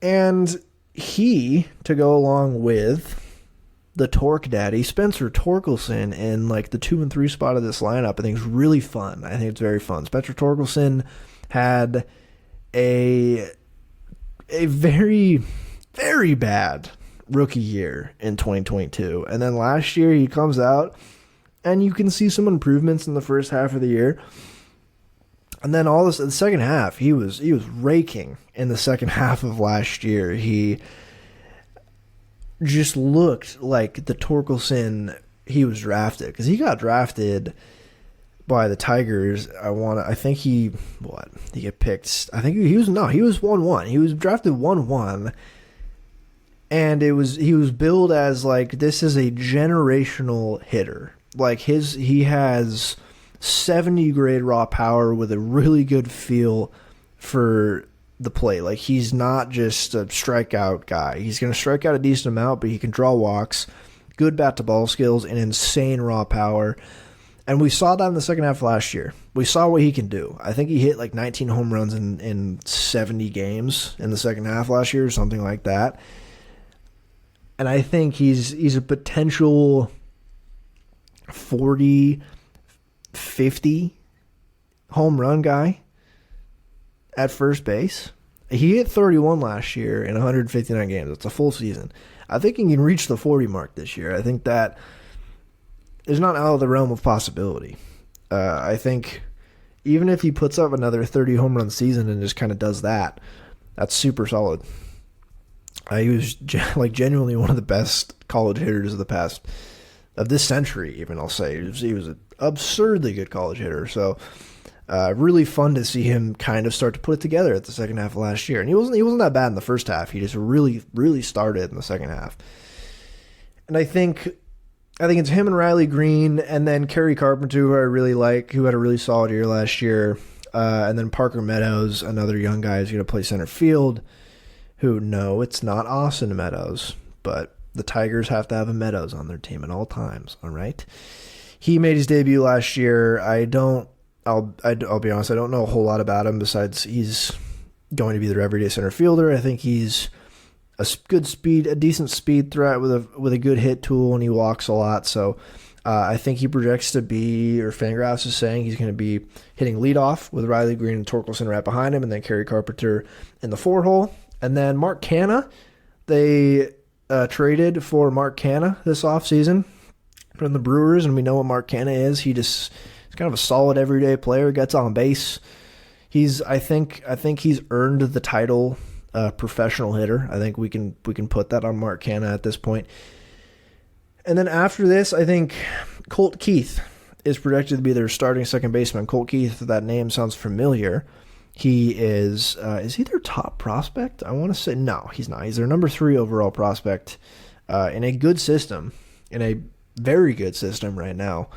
And to go along with the torque daddy, Spencer Torkelson, in the 2 and 3 spot of this lineup, I think is really fun. I think it's very fun. Spencer Torkelson had a very, very bad rookie year in 2022. And then last year he comes out and you can see some improvements in the first half of the year. And then all this in the second half, he was raking in the second half of last year. He just looked like the Torkelson he was drafted, because he got drafted by the Tigers. I think he get picked. I think he was 1-1. He was drafted 1-1, and he was billed as this is a generational hitter. He has 70 grade raw power with a really good feel for the plate. He's not just a strikeout guy. He's going to strike out a decent amount, but he can draw walks, good bat to ball skills, and insane raw power. And we saw that in the second half of last year. We saw what he can do. I think he hit 19 home runs in 70 games in the second half last year, or something like that. And I think he's a potential 40, 50 home run guy at first base. He hit 31 last year in 159 games. It's a full season. I think he can reach the 40 mark this year. I think that is not out of the realm of possibility. I think even if he puts up another 30 home run season and just kind of does that, that's super solid. He was genuinely one of the best college hitters of this century, even, I'll say. He was an absurdly good college hitter. So really fun to see him kind of start to put it together at the second half of last year. And he wasn't that bad in the first half. He just really, really started in the second half. And I think it's him and Riley Green, and then Kerry Carpenter, who I really like, who had a really solid year last year. And then Parker Meadows, another young guy who's going to play center field, no, it's not Austin Meadows, but the Tigers have to have a Meadows on their team at all times, all right? He made his debut last year. I'll be honest, I don't know a whole lot about him besides he's going to be their everyday center fielder. I think he's a decent speed threat with a good hit tool, and he walks a lot. So I think he projects to be, or Fangraphs is saying he's going to be hitting leadoff with Riley Green and Torkelson right behind him, and then Kerry Carpenter in the 4-hole. And then Mark Canha, they traded for Mark Canha this offseason from the Brewers, and we know what Mark Canha is. He's kind of a solid everyday player, gets on base. I think he's earned the title professional hitter. I think we can put that on Mark Canha at this point. And then after this, I think Colt Keith is projected to be their starting second baseman. Colt Keith, that name sounds familiar. He is he their top prospect? I want to say no, he's not. He's their number 3 overall prospect in a good system, in a very good system right now.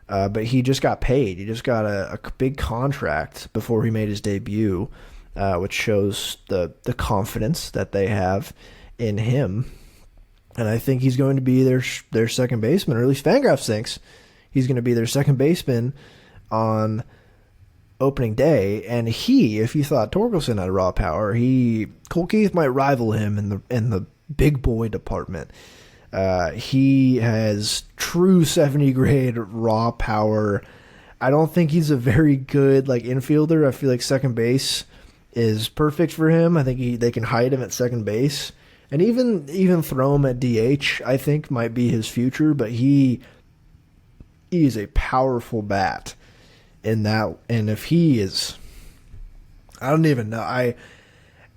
But he just got paid. He just got a big contract before he made his debut, which shows the confidence that they have in him. And I think he's going to be their second baseman, or at least Fangraphs thinks he's going to be their second baseman on opening day, and if you thought Torkelson had raw power, Cole Keith might rival him in the big boy department. He has true 70 grade raw power. I don't think he's a very good infielder. I feel like second base is perfect for him. I think they can hide him at second base, and even throw him at DH. I think might be his future, but he is a powerful bat in that. And if he is, I don't even know.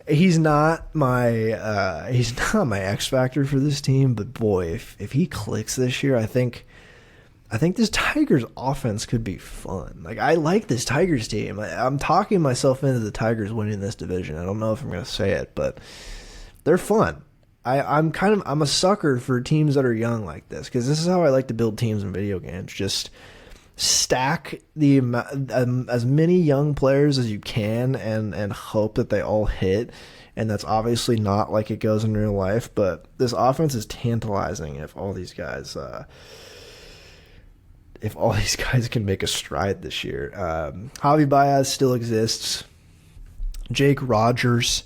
He's not my X factor for this team, but boy, if he clicks this year, I think this Tigers offense could be fun. I like this Tigers team. I'm talking myself into the Tigers winning this division. I don't know if I'm going to say it, but they're fun. I'm a sucker for teams that are young like this, because this is how I like to build teams in video games. Just stack as many young players as you can and hope that they all hit. And that's obviously not like it goes in real life, but this offense is tantalizing if all these guys can make a stride this year. Javi Baez still exists. Jake Rogers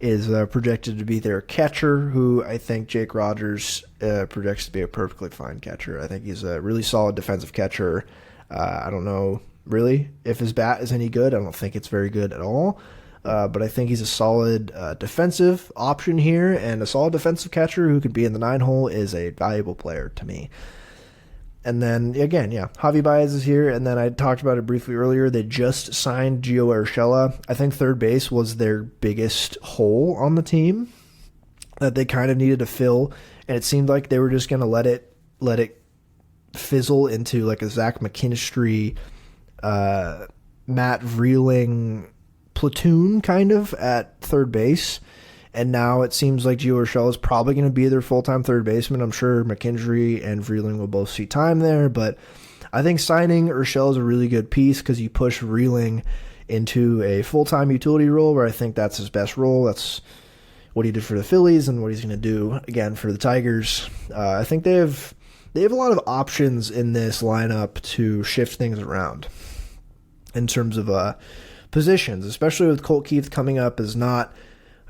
is projected to be their catcher, who I think Jake Rogers projects to be a perfectly fine catcher. I think he's a really solid defensive catcher. I don't know really if his bat is any good. I don't think it's very good at all. But I think he's a solid defensive option here, and a solid defensive catcher who could be in the 9-hole is a valuable player to me. And then, again, Javi Baez is here, and then I talked about it briefly earlier. They just signed Gio Urshela. I think third base was their biggest hole on the team that they kind of needed to fill, and it seemed like they were just going to let it fizzle into like a Zach McKinstry, Matt Vreeling platoon kind of at third base. And now it seems like Gio Urshela is probably going to be their full-time third baseman. I'm sure McKinstry and Vreeling will both see time there, but I think signing Urshela is a really good piece because you push Vreeling into a full-time utility role where I think that's his best role. That's what he did for the Phillies and what he's going to do again for the Tigers. I think they have a lot of options in this lineup to shift things around in terms of positions, especially with Colt Keith coming up as not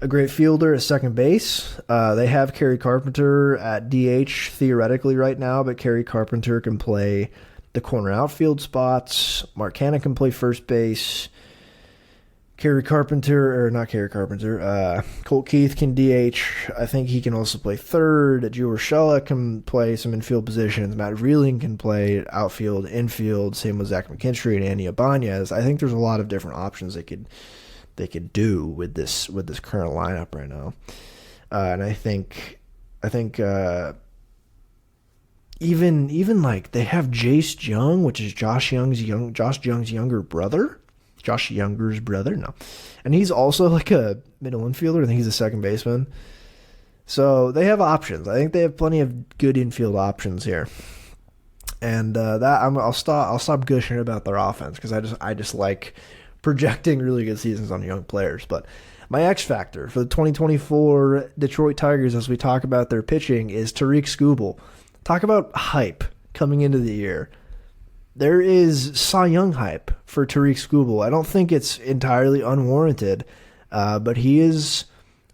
a great fielder at second base. They have Kerry Carpenter at DH theoretically right now, but Kerry Carpenter can play the corner outfield spots. Mark Cannon can play first base. Colt Keith can DH. I think he can also play third. Gio Urshela can play some infield positions. Matt Vreeling can play outfield, infield. Same with Zach McKinstry and Andy Ibanez. I think there's a lot of different options they could do with this current lineup right now. And I think even like they have Jace Young, which is Josh Young's younger brother. Josh Younger's brother, no. And he's also like a middle infielder. I think he's a second baseman. So they have options. I think they have plenty of good infield options here. And I'll stop gushing about their offense because I just like projecting really good seasons on young players. But my X factor for the 2024 Detroit Tigers, as we talk about their pitching, is Tariq Skubal. Talk about hype coming into the year. There is Cy Young hype for Tariq Skubal. I don't think it's entirely unwarranted, but he is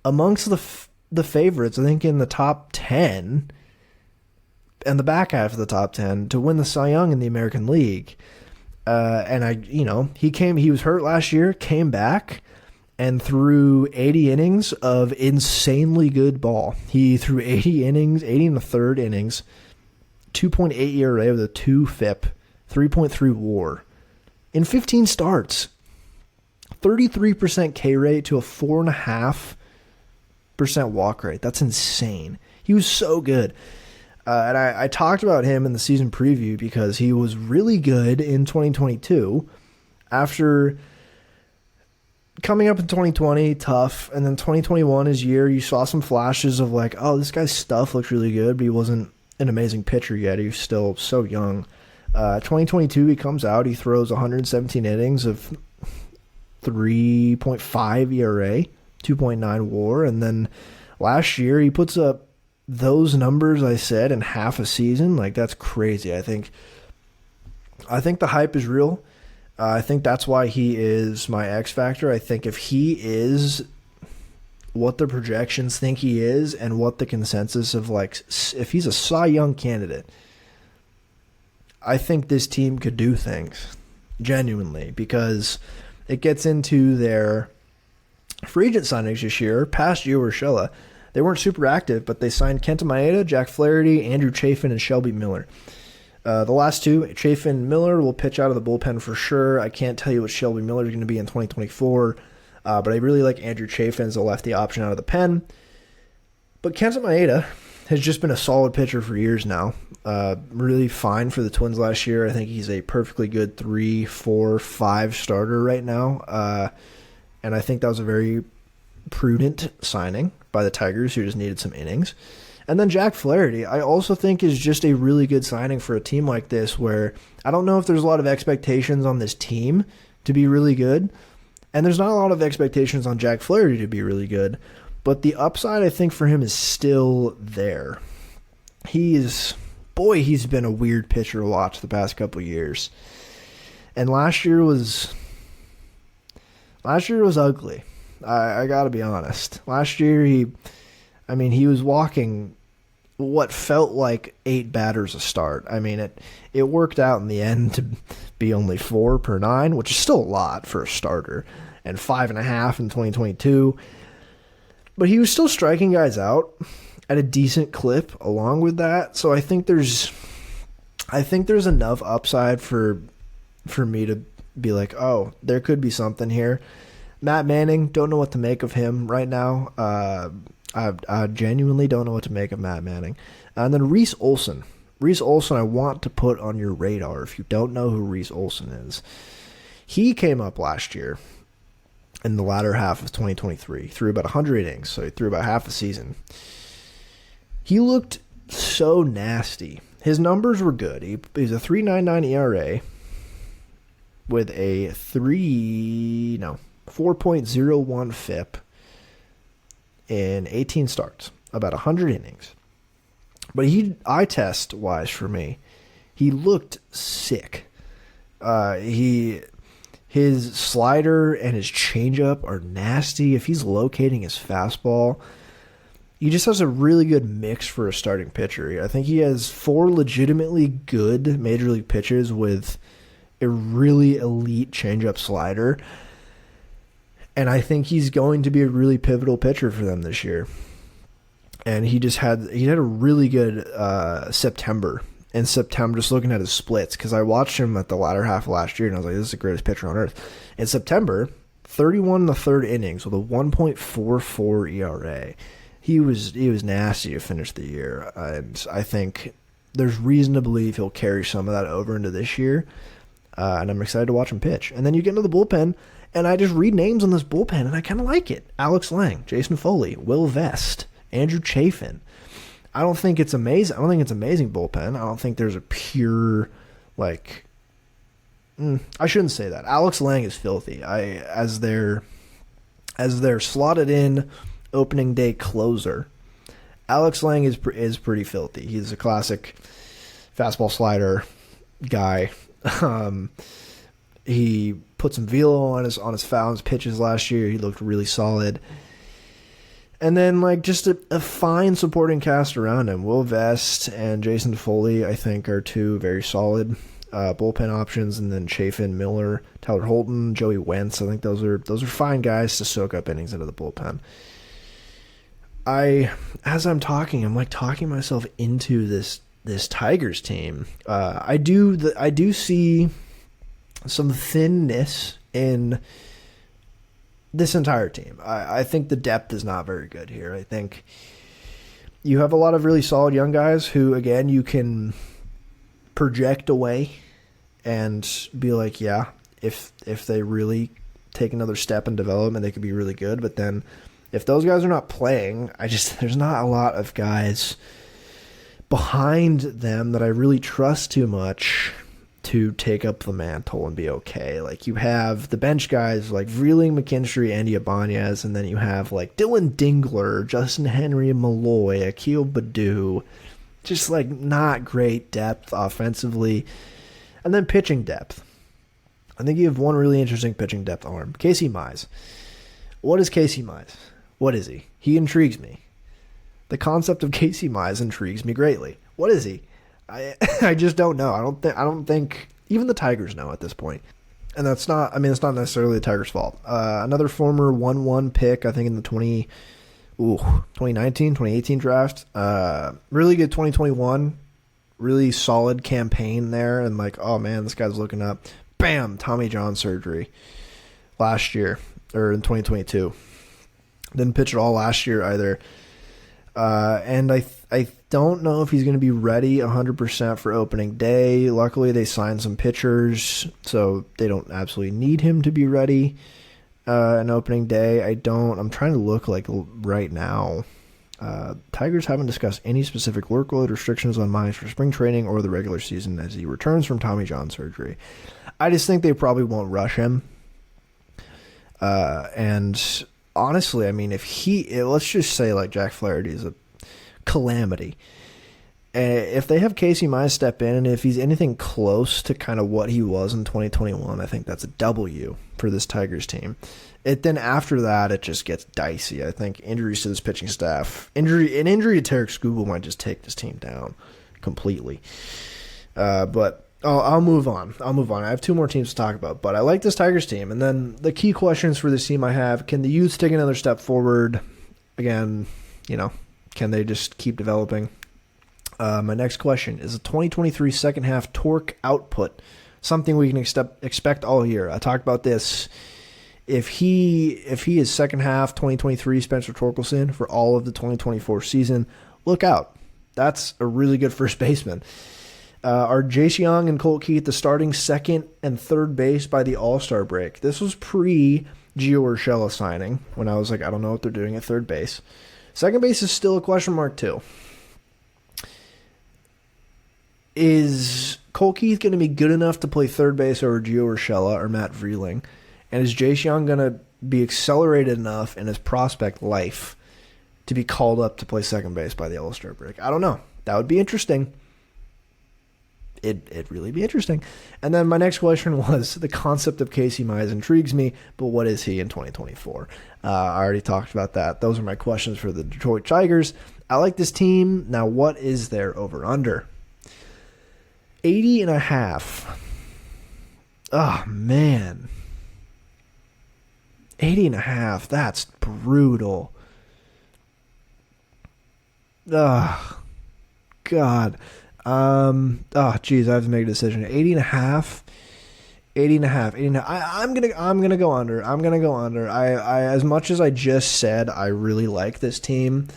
amongst the favorites, I think, in the top 10 and the back half of the top 10 to win the Cy Young in the American League. He was hurt last year, came back, and threw 80 innings of insanely good ball. He threw 80 innings, 80 and a third innings, 2.8 ERA with a 2 FIP, 3.3 WAR in 15 starts, 33% K rate to a 4.5% walk rate. That's insane. He was so good. And I talked about him in the season preview because he was really good in 2022 after coming up in 2020, tough. And then 2021, his year, you saw some flashes of like, oh, this guy's stuff looks really good, but he wasn't an amazing pitcher yet. He was still so young. 2022, he comes out, he throws 117 innings of 3.5 ERA, 2.9 WAR, and then last year he puts up those numbers I said in half a season. Like, that's crazy. I think the hype is real. I think that's why he is my X factor. I think if he is what the projections think he is and what the consensus of, like, if he's a Cy Young candidate, I think this team could do things genuinely, because it gets into their free agent signings this year. Past Gio Urshela, they weren't super active, but they signed Kenta Maeda, Jack Flaherty, Andrew Chafin, and Shelby Miller. The last two, Chafin and Miller, will pitch out of the bullpen for sure. I can't tell you what Shelby Miller is going to be in 2024, but I really like Andrew Chafin as a lefty option out of the pen. But Kenta Maeda has just been a solid pitcher for years now. Really fine for the Twins last year. I think he's a perfectly good 3, 4, 5 starter right now. And I think that was a very prudent signing by the Tigers, who just needed some innings. And then Jack Flaherty, I also think, is just a really good signing for a team like this, where I don't know if there's a lot of expectations on this team to be really good, and there's not a lot of expectations on Jack Flaherty to be really good, but the upside, I think, for him is still there. He's been a weird pitcher to watch the past couple years. And last year was ugly. I got to be honest. Last year, he was walking what felt like 8 batters a start. I mean, it worked out in the end to be only 4 per 9, which is still a lot for a starter, and 5.5 in 2022. But he was still striking guys out at a decent clip along with that. So I think there's enough upside for me to be like, oh, there could be something here. Matt Manning, don't know what to make of him right now. I genuinely don't know what to make of Matt Manning. And then Reese Olson. Reese Olson, I want to put on your radar if you don't know who Reese Olson is. He came up last year in the latter half of 2023, threw about 100 innings, so he threw about half a season. He looked so nasty. His numbers were good. He's a 3.99 ERA with a 4.01 FIP in 18 starts, about 100 innings. But eye test wise for me, he looked sick. His slider and his changeup are nasty. If he's locating his fastball, he just has a really good mix for a starting pitcher. I think he has 4 legitimately good major league pitches with a really elite changeup slider. And I think he's going to be a really pivotal pitcher for them this year. And he had a really good September. In September, just looking at his splits, because I watched him at the latter half of last year, and I was like, this is the greatest pitcher on earth. In September, 31 1/3 innings with a 1.44 ERA. He was nasty to finish the year. And I think there's reason to believe he'll carry some of that over into this year. And I'm excited to watch him pitch. And then you get into the bullpen, and I just read names on this bullpen, and I kind of like it. Alex Lang, Jason Foley, Will Vest, Andrew Chafin. I don't think it's amazing. I don't think it's amazing bullpen. I don't think there's a pure, like, I shouldn't say that. Alex Lang is filthy. As their slotted in opening day closer, Alex Lang is pretty filthy. He's a classic fastball slider guy. He put some velo on his fouls pitches last year. He looked really solid. And then, like, just a fine supporting cast around him. Will Vest and Jason Foley, I think, are 2 very solid bullpen options. And then Chafin, Miller, Tyler Holton, Joey Wentz. I think those are fine guys to soak up innings into the bullpen. As I'm talking, I'm like talking myself into this Tigers team. I do see some thinness in this entire team. I think the depth is not very good here. I think you have a lot of really solid young guys who, again, you can project away and be like, yeah, if they really take another step in development, they could be really good. But then if those guys are not playing, there's not a lot of guys behind them that I really trust too much to take up the mantle and be okay. Like, you have the bench guys like Vreeling, McKinstry, Andy Ibanez, and then you have like Dylan Dingler, Justin Henry, Malloy, Akil Baddoo. Just like not great depth offensively. And then pitching depth. I think you have one really interesting pitching depth arm. Casey Mize. What is Casey Mize? What is he? He intrigues me. The concept of Casey Mize intrigues me greatly. What is he? I just don't know. I don't think even the Tigers know at this point. And it's not necessarily the Tigers' fault. Another former 1-1 pick, I think in the 2019, 2018 draft. Really good 2021. Really solid campaign there. And like, oh man, this guy's looking up. Bam! Tommy John surgery last year, or in 2022. Didn't pitch at all last year either. And I don't know if he's going to be ready 100% for opening day. Luckily, they signed some pitchers, so they don't absolutely need him to be ready on opening day. I'm trying to look like right now. Tigers haven't discussed any specific workload restrictions on Mize for spring training or the regular season as he returns from Tommy John surgery. I just think they probably won't rush him. And honestly, I mean, let's just say like Jack Flaherty is a calamity. If they have Casey Mize step in, and if he's anything close to kind of what he was in 2021, I think that's a W for this Tigers team. Then after that, it just gets dicey. I think injuries to this pitching staff, an injury to Tarek Skubal might just take this team down completely. But I'll move on. I have two more teams to talk about, but I like this Tigers team. And then the key questions for this team I have: can the youth take another step forward? Again, can they just keep developing? My next question is: a 2023 second half torque output something we can expect all year? I talked about this. If he is second half 2023 Spencer Torkelson for all of the 2024 season, look out. That's a really good first baseman. Are Jace Young and Colt Keith the starting second and third base by the All-Star break? This was pre-Gio Urshela signing, when I was like, I don't know what they're doing at third base. Second base is still a question mark too. Is Colt Keith going to be good enough to play third base over Gio Urshela or Matt Vreeling? And is Jace Young going to be accelerated enough in his prospect life to be called up to play second base by the All-Star break? I don't know. That would be interesting. It'd really be interesting. And then my next question was, the concept of Casey Mize intrigues me, but what is he in 2024? I already talked about that. Those are my questions for the Detroit Tigers. I like this team. Now, what is their over-under? 80.5. Oh, man. 80.5. That's brutal. Oh, God. Geez, I have to make a decision. 80.5. I'm gonna go under. I as much as I just said I really like this team,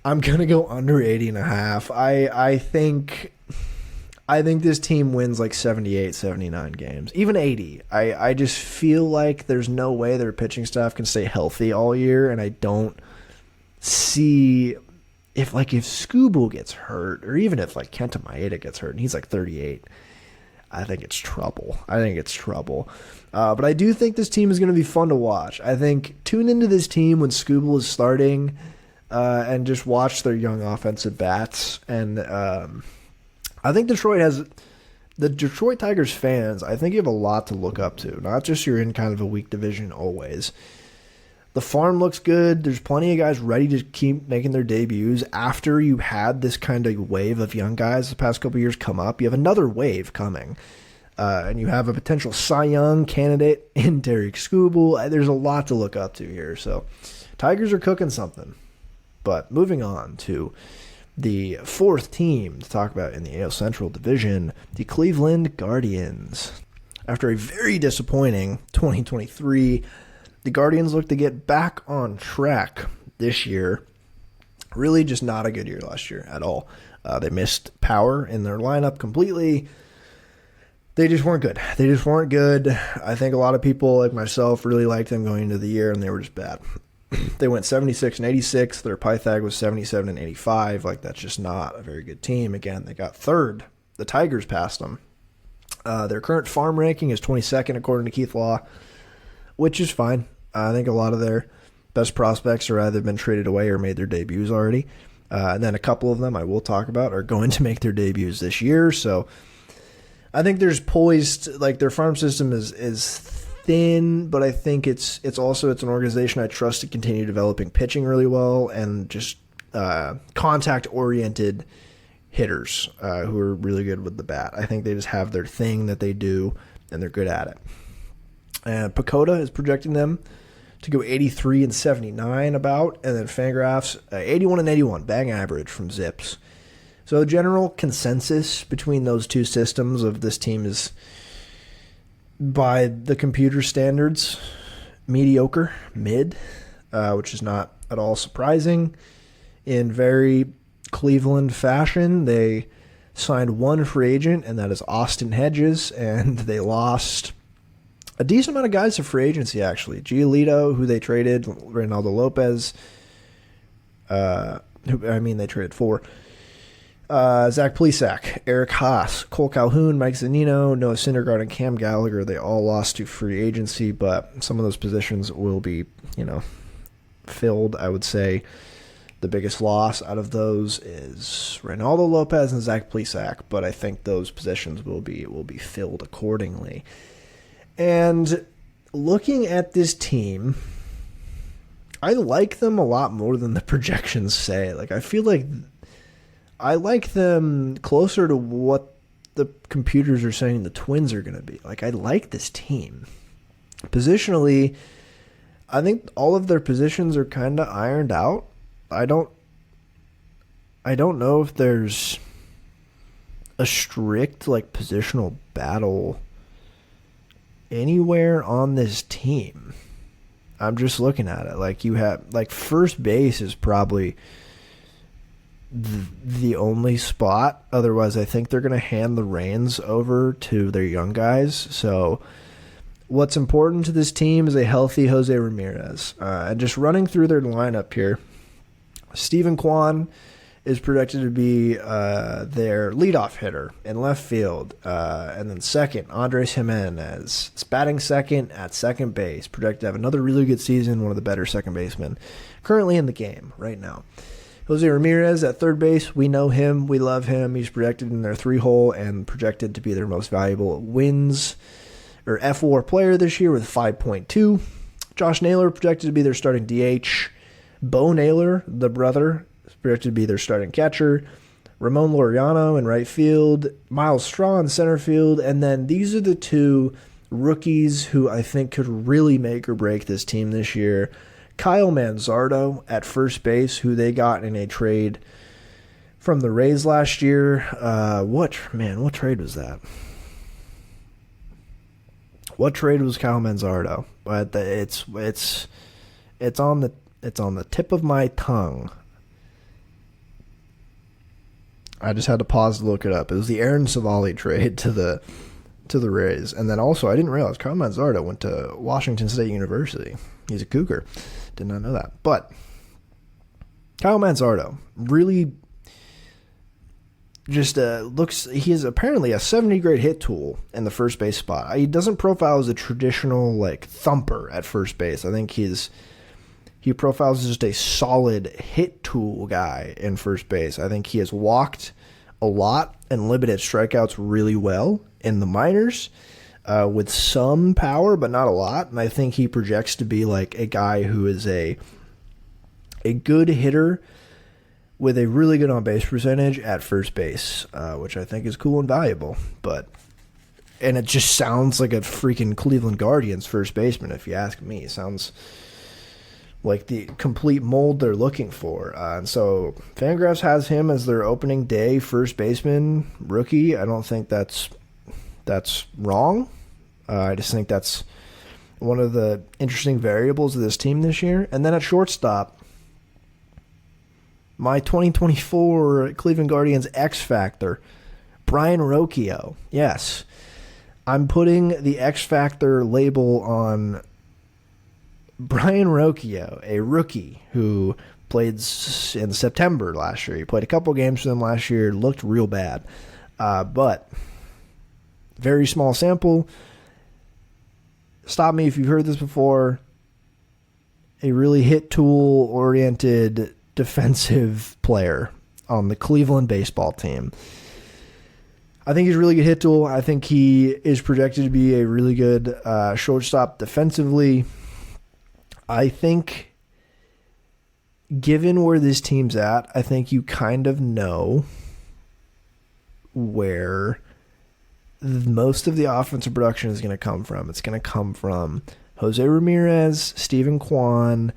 I'm gonna go under 80.5. I think this team wins like 78, 79 games, even 80. I just feel like there's no way their pitching staff can stay healthy all year, and I don't see if Skubal gets hurt, or even if like Kenta Maeda gets hurt and he's like 38. I think it's trouble. But I do think this team is going to be fun to watch. I think tune into this team when Skubal is starting, and just watch their young offensive bats. And I think the Detroit Tigers fans, I think you have a lot to look up to. Not just you're in kind of a weak division always. The farm looks good. There's plenty of guys ready to keep making their debuts. After you had this kind of wave of young guys the past couple of years come up, you have another wave coming. And you have a potential Cy Young candidate in Tarek Skubal. There's a lot to look up to here. So Tigers are cooking something. But moving on to the fourth team to talk about in the AL Central Division, the Cleveland Guardians. After a very disappointing 2023, the Guardians look to get back on track this year. Really just not a good year last year at all. They missed power in their lineup completely. They just weren't good. I think a lot of people like myself really liked them going into the year, and they were just bad. They went 76-86. Their Pythag was 77-85. Like, that's just not a very good team. Again, they got third. The Tigers passed them. Their current farm ranking is 22nd according to Keith Law, which is fine. I think a lot of their best prospects are either been traded away or made their debuts already. And then a couple of them I will talk about are going to make their debuts this year. So I think there's poised, like their farm system is thin, but I think it's an organization I trust to continue developing pitching really well and just contact oriented hitters who are really good with the bat. I think they just have their thing that they do and they're good at it. And Pacoda is projecting them to go 83 and 79 about, and then Fangraphs 81 and 81 batting average from Zips. So the general consensus between those two systems of this team is, by the computer standards, mediocre, mid, which is not at all surprising. In very Cleveland fashion, they signed one free agent, and that is Austin Hedges, and they lost a decent amount of guys to free agency, actually. Giolito, who they traded, Reynaldo Lopez, they traded for. Zach Plesac, Eric Haas, Cole Calhoun, Mike Zunino, Noah Syndergaard, and Cam Gallagher. They all lost to free agency, but some of those positions will be, filled. I would say the biggest loss out of those is Reynaldo Lopez and Zach Plesac, but I think those positions will be filled accordingly. And looking at this team, I like them a lot more than the projections say. Like, I feel like I like them closer to what the computers are saying the Twins are going to be. Like, I like this team. Positionally, I think all of their positions are kind of ironed out. I don't know if there's a strict, like, positional battle anywhere on this team. I'm just looking at it. Like, you have, like, first base is probably the only spot. Otherwise, I think they're going to hand the reins over to their young guys. So what's important to this team is a healthy Jose Ramirez. And just running through their lineup here, Steven Kwan is projected to be their leadoff hitter in left field. And then second, Andres Jimenez is batting second at second base, projected to have another really good season, one of the better second basemen currently in the game right now. Jose Ramirez at third base, we know him, we love him. He's projected in their 3-hole and projected to be their most valuable wins or F4 player this year with 5.2. Josh Naylor projected to be their starting DH. Bo Naylor, the brother, is projected to be their starting catcher. Ramon Laureano in right field. Miles Straw in center field. And then these are the two rookies who I think could really make or break this team this year. Kyle Manzardo at first base, who they got in a trade from the Rays last year. What trade was that? What trade was Kyle Manzardo? But it's on the tip of my tongue. I just had to pause to look it up. It was the Aaron Savali trade to the Rays, and then also I didn't realize Kyle Manzardo went to Washington State University. He's a Cougar. Did not know that. But Kyle Manzardo really just he is apparently a 70-grade hit tool in the first base spot. He doesn't profile as a traditional, like, thumper at first base. I think he profiles as just a solid hit tool guy in first base. I think he has walked a lot and limited strikeouts really well in the minors. With some power, but not a lot. And I think he projects to be like a guy who is a good hitter with a really good on-base percentage at first base, which I think is cool and valuable. And it just sounds like a freaking Cleveland Guardians first baseman, if you ask me. It sounds like the complete mold they're looking for. And so Fangraphs has him as their opening day first baseman rookie. I don't think that's wrong. I just think that's one of the interesting variables of this team this year. And then at shortstop, my 2024 Cleveland Guardians X Factor, Brian Rocchio. Yes, I'm putting the X Factor label on Brian Rocchio, a rookie who played in September last year. He played a couple games for them last year, looked real bad. But very small sample. Stop me if you've heard this before. A really hit tool oriented defensive player on the Cleveland baseball team. I think he's a really good hit tool. I think he is projected to be a really good shortstop defensively. I think, given where this team's at, I think you kind of know where most of the offensive production is going to come from. It's going to come from Jose Ramirez, Steven Kwan,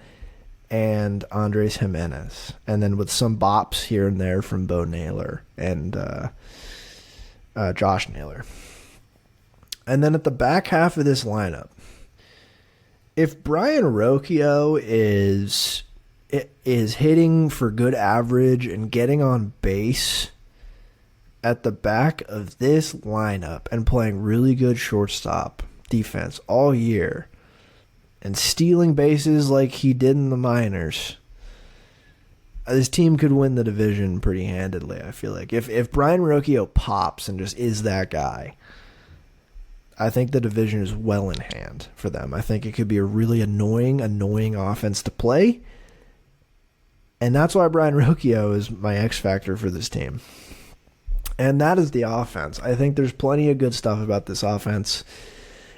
and Andres Jimenez. And then with some bops here and there from Bo Naylor and Josh Naylor. And then at the back half of this lineup, if Brian Rocchio is hitting for good average and getting on base at the back of this lineup and playing really good shortstop defense all year and stealing bases like he did in the minors, this team could win the division pretty handedly, I feel like. If Brian Rocchio pops and just is that guy, I think the division is well in hand for them. I think it could be a really annoying offense to play. And that's why Brian Rocchio is my X factor for this team. And that is the offense. I think there's plenty of good stuff about this offense.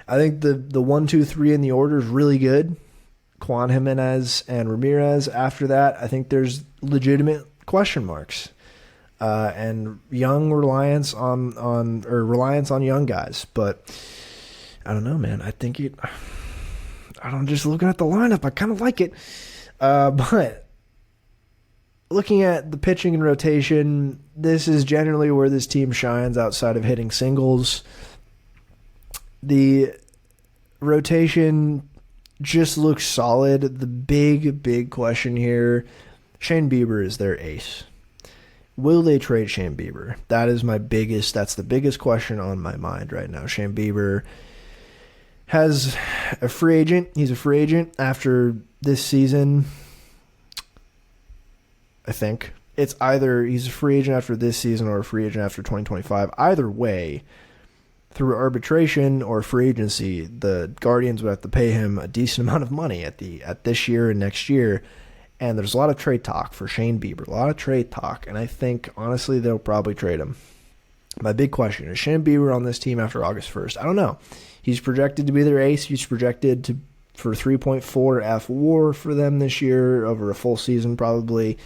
I think the 1, 2, 3 in the order is really good. Kwan, Jimenez, and Ramirez. After that, I think there's legitimate question marks. And reliance on young guys. But I don't know, man. I don't just looking at the lineup, I kind of like it. But looking at the pitching and rotation, this is generally where this team shines outside of hitting singles. The rotation just looks solid. The big question here, Shane Bieber is their ace. Will they trade Shane Bieber? That's the biggest question on my mind right now. Shane Bieber has a free agent. He's a free agent after this season. I think it's either he's a free agent after this season or a free agent after 2025. Either way, through arbitration or free agency, the Guardians would have to pay him a decent amount of money at this year and next year. And there's a lot of trade talk for Shane Bieber, a lot of trade talk. And I think, honestly, they'll probably trade him. My big question is Shane Bieber on this team after August 1st? I don't know. He's projected to be their ace. He's projected for 3.4 F WAR for them this year over a full season probably.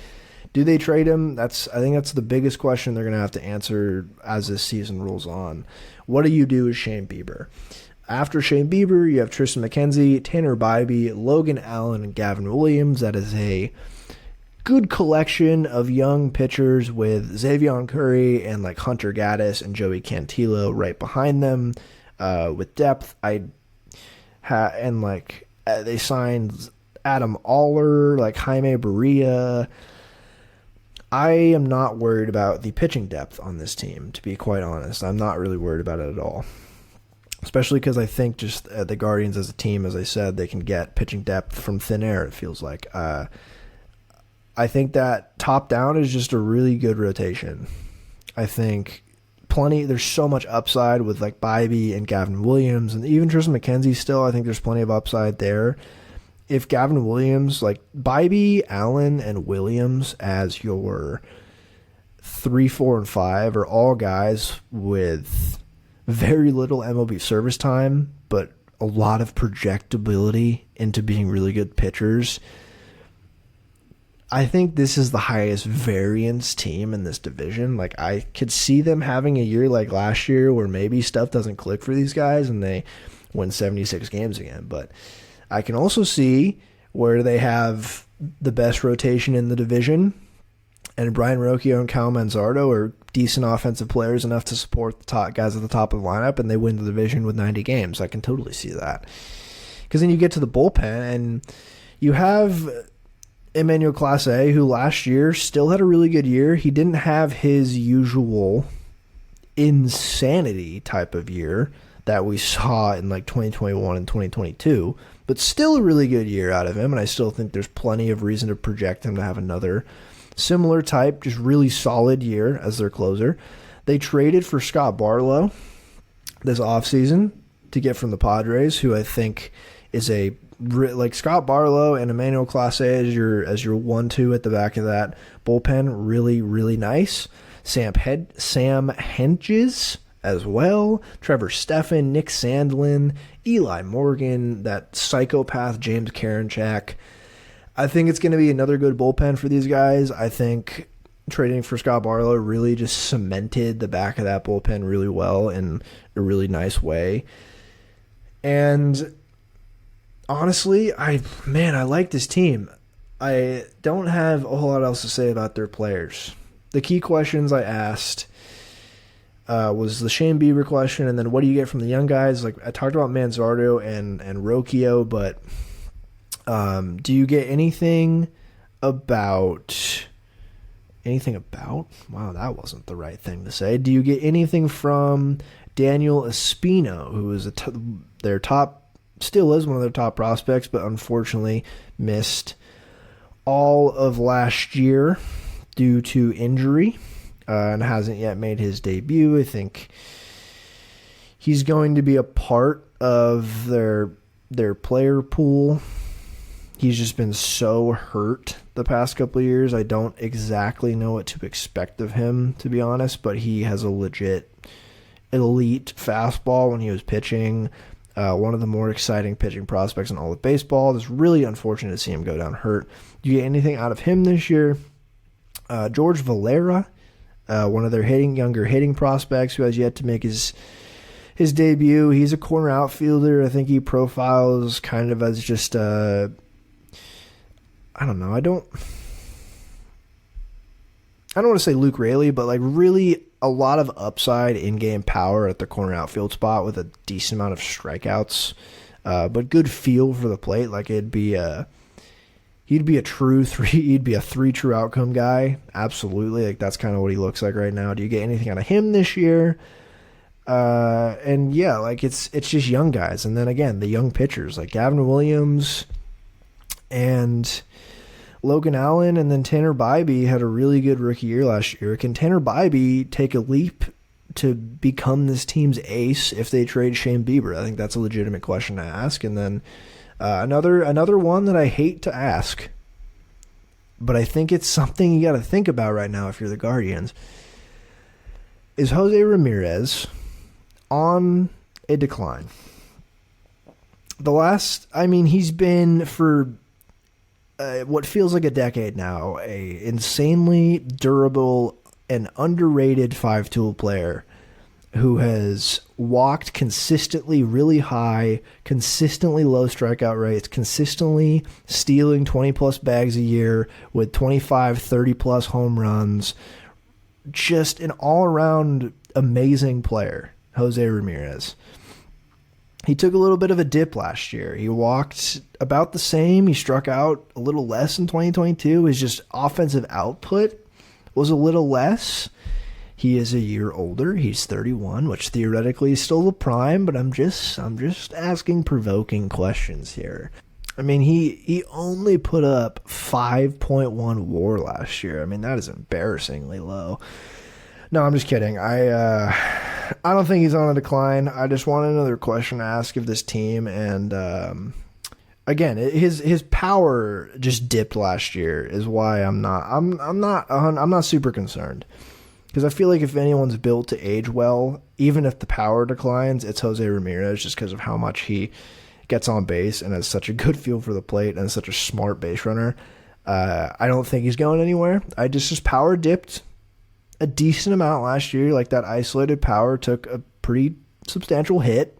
Do they trade him? I think that's the biggest question they're going to have to answer as this season rolls on. What do you do with Shane Bieber? After Shane Bieber, you have Tristan McKenzie, Tanner Bybee, Logan Allen, and Gavin Williams. That is a good collection of young pitchers with Xavier Curry and like Hunter Gaddis and Joey Cantillo right behind them with depth. They signed Adam Aller, like Jaime Barria. I am not worried about the pitching depth on this team, to be quite honest. I'm not really worried about it at all. Especially because I think just the Guardians as a team, as I said, they can get pitching depth from thin air, it feels like. I think that top down is just a really good rotation. I think there's so much upside with like Bybee and Gavin Williams, and even Tristan McKenzie still, I think there's plenty of upside there. If Gavin Williams, like Bybee, Allen, and Williams as your 3, 4, and 5 are all guys with very little MLB service time, but a lot of projectability into being really good pitchers. I think this is the highest variance team in this division. Like, I could see them having a year like last year where maybe stuff doesn't click for these guys and they win 76 games again. But I can also see where they have the best rotation in the division, and Brian Rocchio and Cal Manzardo are decent offensive players enough to support the top guys at the top of the lineup, and they win the division with 90 games. I can totally see that. Because then you get to the bullpen, and you have Emmanuel Clase, who last year still had a really good year. He didn't have his usual insanity type of year that we saw in like 2021 and 2022, but still a really good year out of him, and I still think there's plenty of reason to project him to have another similar type, just really solid year as their closer. They traded for Scott Barlow this offseason to get from the Padres, who I think is like Scott Barlow and Emmanuel Clase as your 1-2 at the back of that bullpen, really, really nice. Sam Hentges as well, Trevor Steffen, Nick Sandlin, Eli Morgan, that psychopath James Karinchak. I think it's going to be another good bullpen for these guys. I think trading for Scott Barlow really just cemented the back of that bullpen really well in a really nice way. And honestly, I like this team. I don't have a whole lot else to say about their players. The key questions I asked was the Shane Bieber question, and then what do you get from the young guys? Like I talked about Manzardo and Rocchio, but do you get anything about? Wow, that wasn't the right thing to say. Do you get anything from Daniel Espino, who is their top, still is one of their top prospects, but unfortunately missed all of last year due to injury and hasn't yet made his debut. I think he's going to be a part of their player pool. He's just been so hurt the past couple of years. I don't exactly know what to expect of him, to be honest, but he has a legit elite fastball when he was pitching. One of the more exciting pitching prospects in all of baseball. It's really unfortunate to see him go down hurt. Do you get anything out of him this year? George Valera, one of their younger hitting prospects who has yet to make his debut. He's a corner outfielder. I think he profiles kind of as just I don't know. I don't want to say Luke Raley, but like really a lot of upside in-game power at the corner outfield spot with a decent amount of strikeouts, but good feel for the plate. Like he'd be a three true outcome guy. Absolutely. Like that's kind of what he looks like right now. Do you get anything out of him this year? And yeah, like it's just young guys. And then again, the young pitchers like Gavin Williams and Logan Allen, and then Tanner Bybee had a really good rookie year last year. Can Tanner Bybee take a leap to become this team's ace if they trade Shane Bieber? I think that's a legitimate question to ask. And then another one that I hate to ask, but I think it's something you got to think about right now if you're the Guardians. Is Jose Ramirez on a decline? He's been for what feels like a decade now, a insanely durable and underrated five-tool player who has walked consistently really high, consistently low strikeout rates, consistently stealing 20-plus bags a year with 25, 30-plus home runs. Just an all-around amazing player, Jose Ramirez. He took a little bit of a dip last year. He walked about the same. He struck out a little less in 2022. His just offensive output was a little less. He is a year older. He's 31, which theoretically is still the prime, but I'm just asking provoking questions here. I mean, he only put up 5.1 WAR last year. I mean, that is embarrassingly low. No, I'm just kidding. I don't think he's on a decline. I just want another question to ask of this team, and again, his power just dipped last year. Is why I'm not super concerned, because I feel like if anyone's built to age well, even if the power declines, it's Jose Ramirez, just because of how much he gets on base and has such a good feel for the plate and is such a smart base runner. I don't think he's going anywhere. His power dipped a decent amount last year. Like that isolated power took a pretty substantial hit,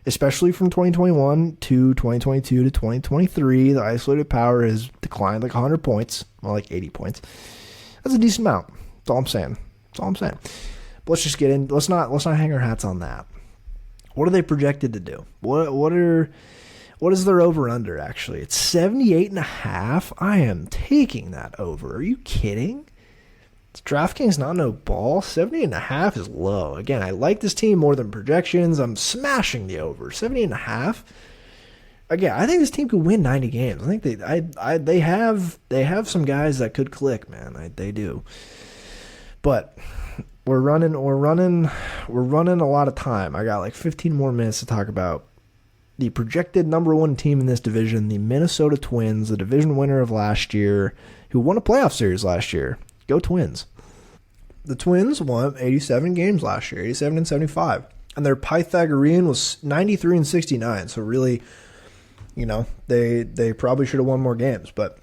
especially from 2021 to 2022 to 2023. The isolated power has declined like 100 points, more like 80 points. That's a decent amount. That's all I'm saying. But let's just get in. Let's not hang our hats on that. What are they projected to do? What is their over under actually? It's 78.5. I am taking that over. Are you kidding? DraftKings not no ball. 78.5 is low. Again, I like this team more than projections. I'm smashing the over. 78.5. Again, I think this team could win 90 games. I think they have some guys that could click, man. They do. But we're running a lot of time. I got like 15 more minutes to talk about the projected number one team in this division, the Minnesota Twins, the division winner of last year, who won a playoff series last year. Go Twins. the Twins won 87 games last year, 87 and 75. And their Pythagorean was 93 and 69. So really, they probably should have won more games. But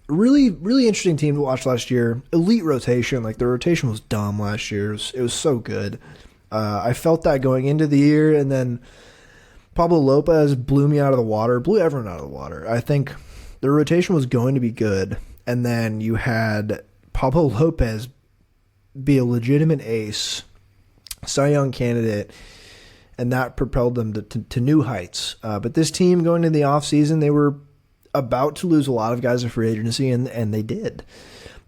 really, really interesting team to watch last year. Elite rotation. Like, the rotation was dumb last year. It was so good. I felt that going into the year, and then Pablo Lopez blew me out of the water, blew everyone out of the water. I think the rotation was going to be good, and then you had Pablo Lopez be a legitimate ace, Cy Young candidate, and that propelled them to new heights. But this team going into the offseason, they were about to lose a lot of guys in free agency, and they did.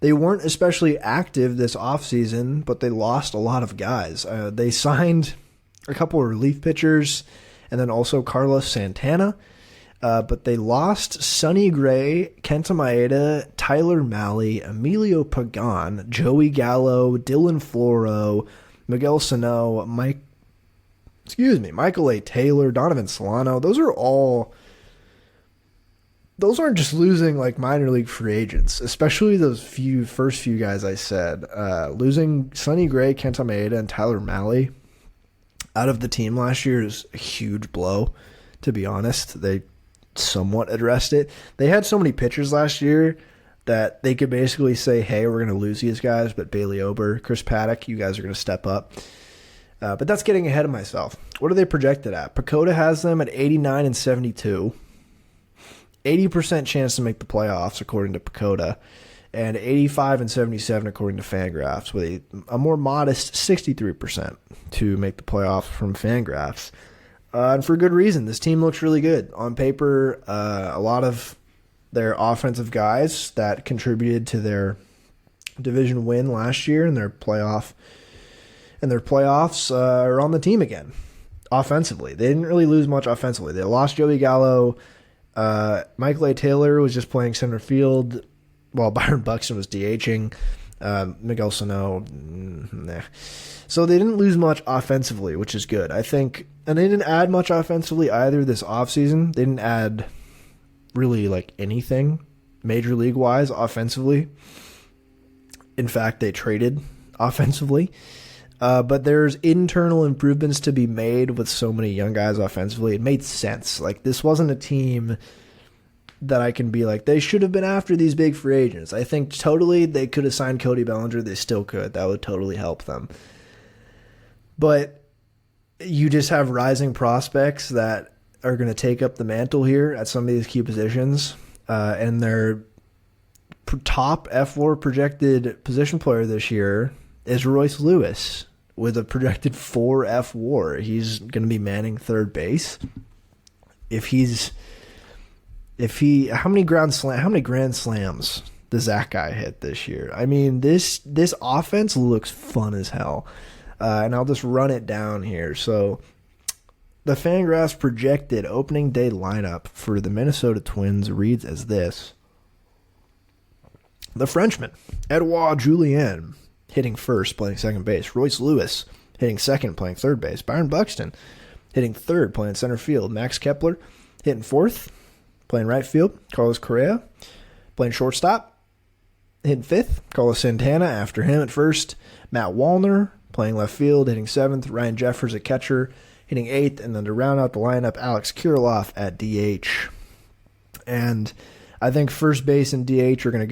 They weren't especially active this offseason, but they lost a lot of guys. They signed a couple of relief pitchers and then also Carlos Santana. But they lost Sonny Gray, Kenta Maeda, Tyler Mahle, Emilio Pagan, Joey Gallo, Dylan Floro, Miguel Sano, Michael A. Taylor, Donovan Solano. Those aren't just losing like minor league free agents, especially those first few guys I said. Losing Sonny Gray, Kenta Maeda, and Tyler Mahle out of the team last year is a huge blow, to be honest. They somewhat addressed it. They had so many pitchers last year that they could basically say, hey, we're going to lose these guys, but Bailey Ober, Chris Paddock, you guys are going to step up. But that's getting ahead of myself. What are they projected at? Pacoda has them at 89 and 72. 80% chance to make the playoffs, according to Pacoda, and 85 and 77, according to Fangraphs, with a more modest 63% to make the playoffs from Fangraphs. And for good reason. This team looks really good. On paper, a lot of their offensive guys that contributed to their division win last year and their playoffs are on the team again offensively. They didn't really lose much offensively. They lost Joey Gallo. Michael A. Taylor was just playing center field while Byron Buxton was DHing. Miguel Sano, nah. So they didn't lose much offensively, which is good, I think. And they didn't add much offensively either this offseason. They didn't add really like anything major league-wise offensively. In fact, they traded offensively. But there's internal improvements to be made with so many young guys offensively. It made sense. Like, this wasn't a team that I can be like, they should have been after these big free agents. I think totally they could have signed Cody Bellinger. They still could. That would totally help them. But you just have rising prospects that are going to take up the mantle here at some of these key positions. And their top F4 projected position player this year is Royce Lewis with a projected 4 F WAR. He's going to be manning third base. How many grand slams does that guy hit this year? I mean, this offense looks fun as hell. And I'll just run it down here. So the Fangraphs projected opening day lineup for the Minnesota Twins reads as this. The Frenchman, Edouard Julien, hitting first, playing second base. Royce Lewis, hitting second, playing third base. Byron Buxton, hitting third, playing center field. Max Kepler, hitting fourth, playing right field. Carlos Correa, playing shortstop. Hitting fifth. Carlos Santana after him at first. Matt Wallner, playing left field, hitting seventh. Ryan Jeffers at catcher, hitting eighth. And then to round out the lineup, Alex Kirilloff at DH. And I think first base and DH are going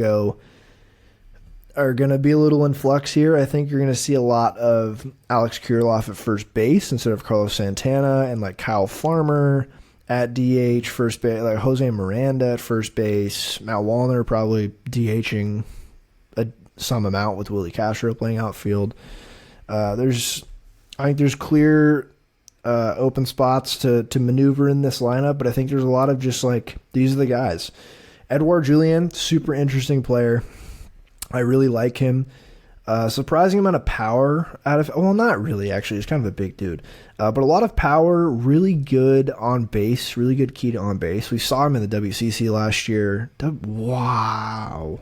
to be a little in flux here. I think you're going to see a lot of Alex Kirilloff at first base instead of Carlos Santana, and like Kyle Farmer at DH, first base, like Jose Miranda at first base. Matt Wallner probably DHing some amount with Willie Castro playing outfield. I think there's clear open spots to maneuver in this lineup, but I think there's a lot of just like, these are the guys. Edouard Julien, super interesting player. I really like him. Surprising amount of power out of, well, not really, actually. He's kind of a big dude. But a lot of power, really good on base, really good key to on base. We saw him in the WCC last year. Wow.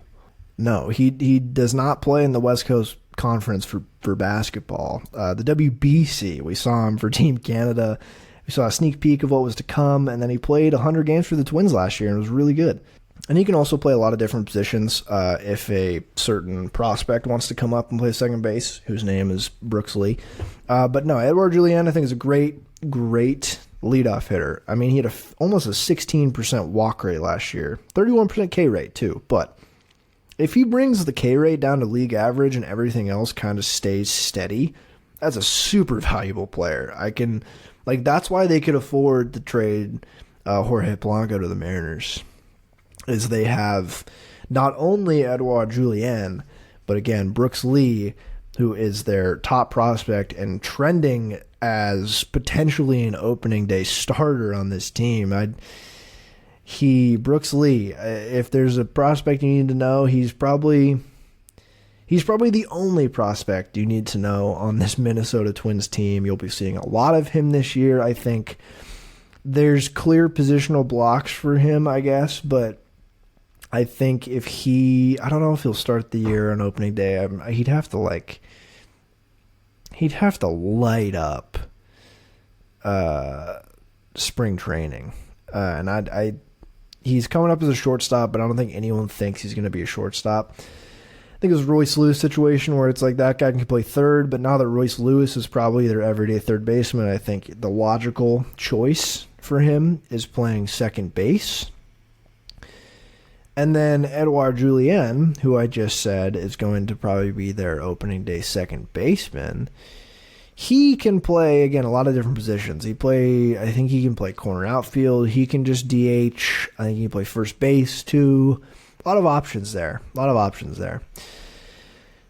No, he does not play in the West Coast Conference for basketball. The WBC, we saw him for Team Canada. We saw a sneak peek of what was to come, and then he played 100 games for the Twins last year and was really good. And he can also play a lot of different positions if a certain prospect wants to come up and play second base, whose name is Brooks Lee. But no, Edouard Julien, I think, is a great leadoff hitter. I mean, he had almost a 16% walk rate last year, 31% K rate too. But if he brings the K rate down to league average and everything else kind of stays steady, that's a super valuable player. That's why they could afford to trade Jorge Polanco to the Mariners, is they have not only Edouard Julien, but again, Brooks Lee, who is their top prospect and trending as potentially an opening day starter on this team. Brooks Lee, if there's a prospect you need to know, he's probably the only prospect you need to know on this Minnesota Twins team. You'll be seeing a lot of him this year. I think there's clear positional blocks for him, I guess, but I think I don't know if he'll start the year on opening day. He'd have to light up spring training. And he's coming up as a shortstop, but I don't think anyone thinks he's going to be a shortstop. I think it was Royce Lewis situation where it's like that guy can play third, but now that Royce Lewis is probably their everyday third baseman, I think the logical choice for him is playing second base. And then Edouard Julien, who I just said is going to probably be their opening day second baseman, he can play, again, a lot of different positions. I think he can play corner outfield. He can just DH. I think he can play first base too. A lot of options there. But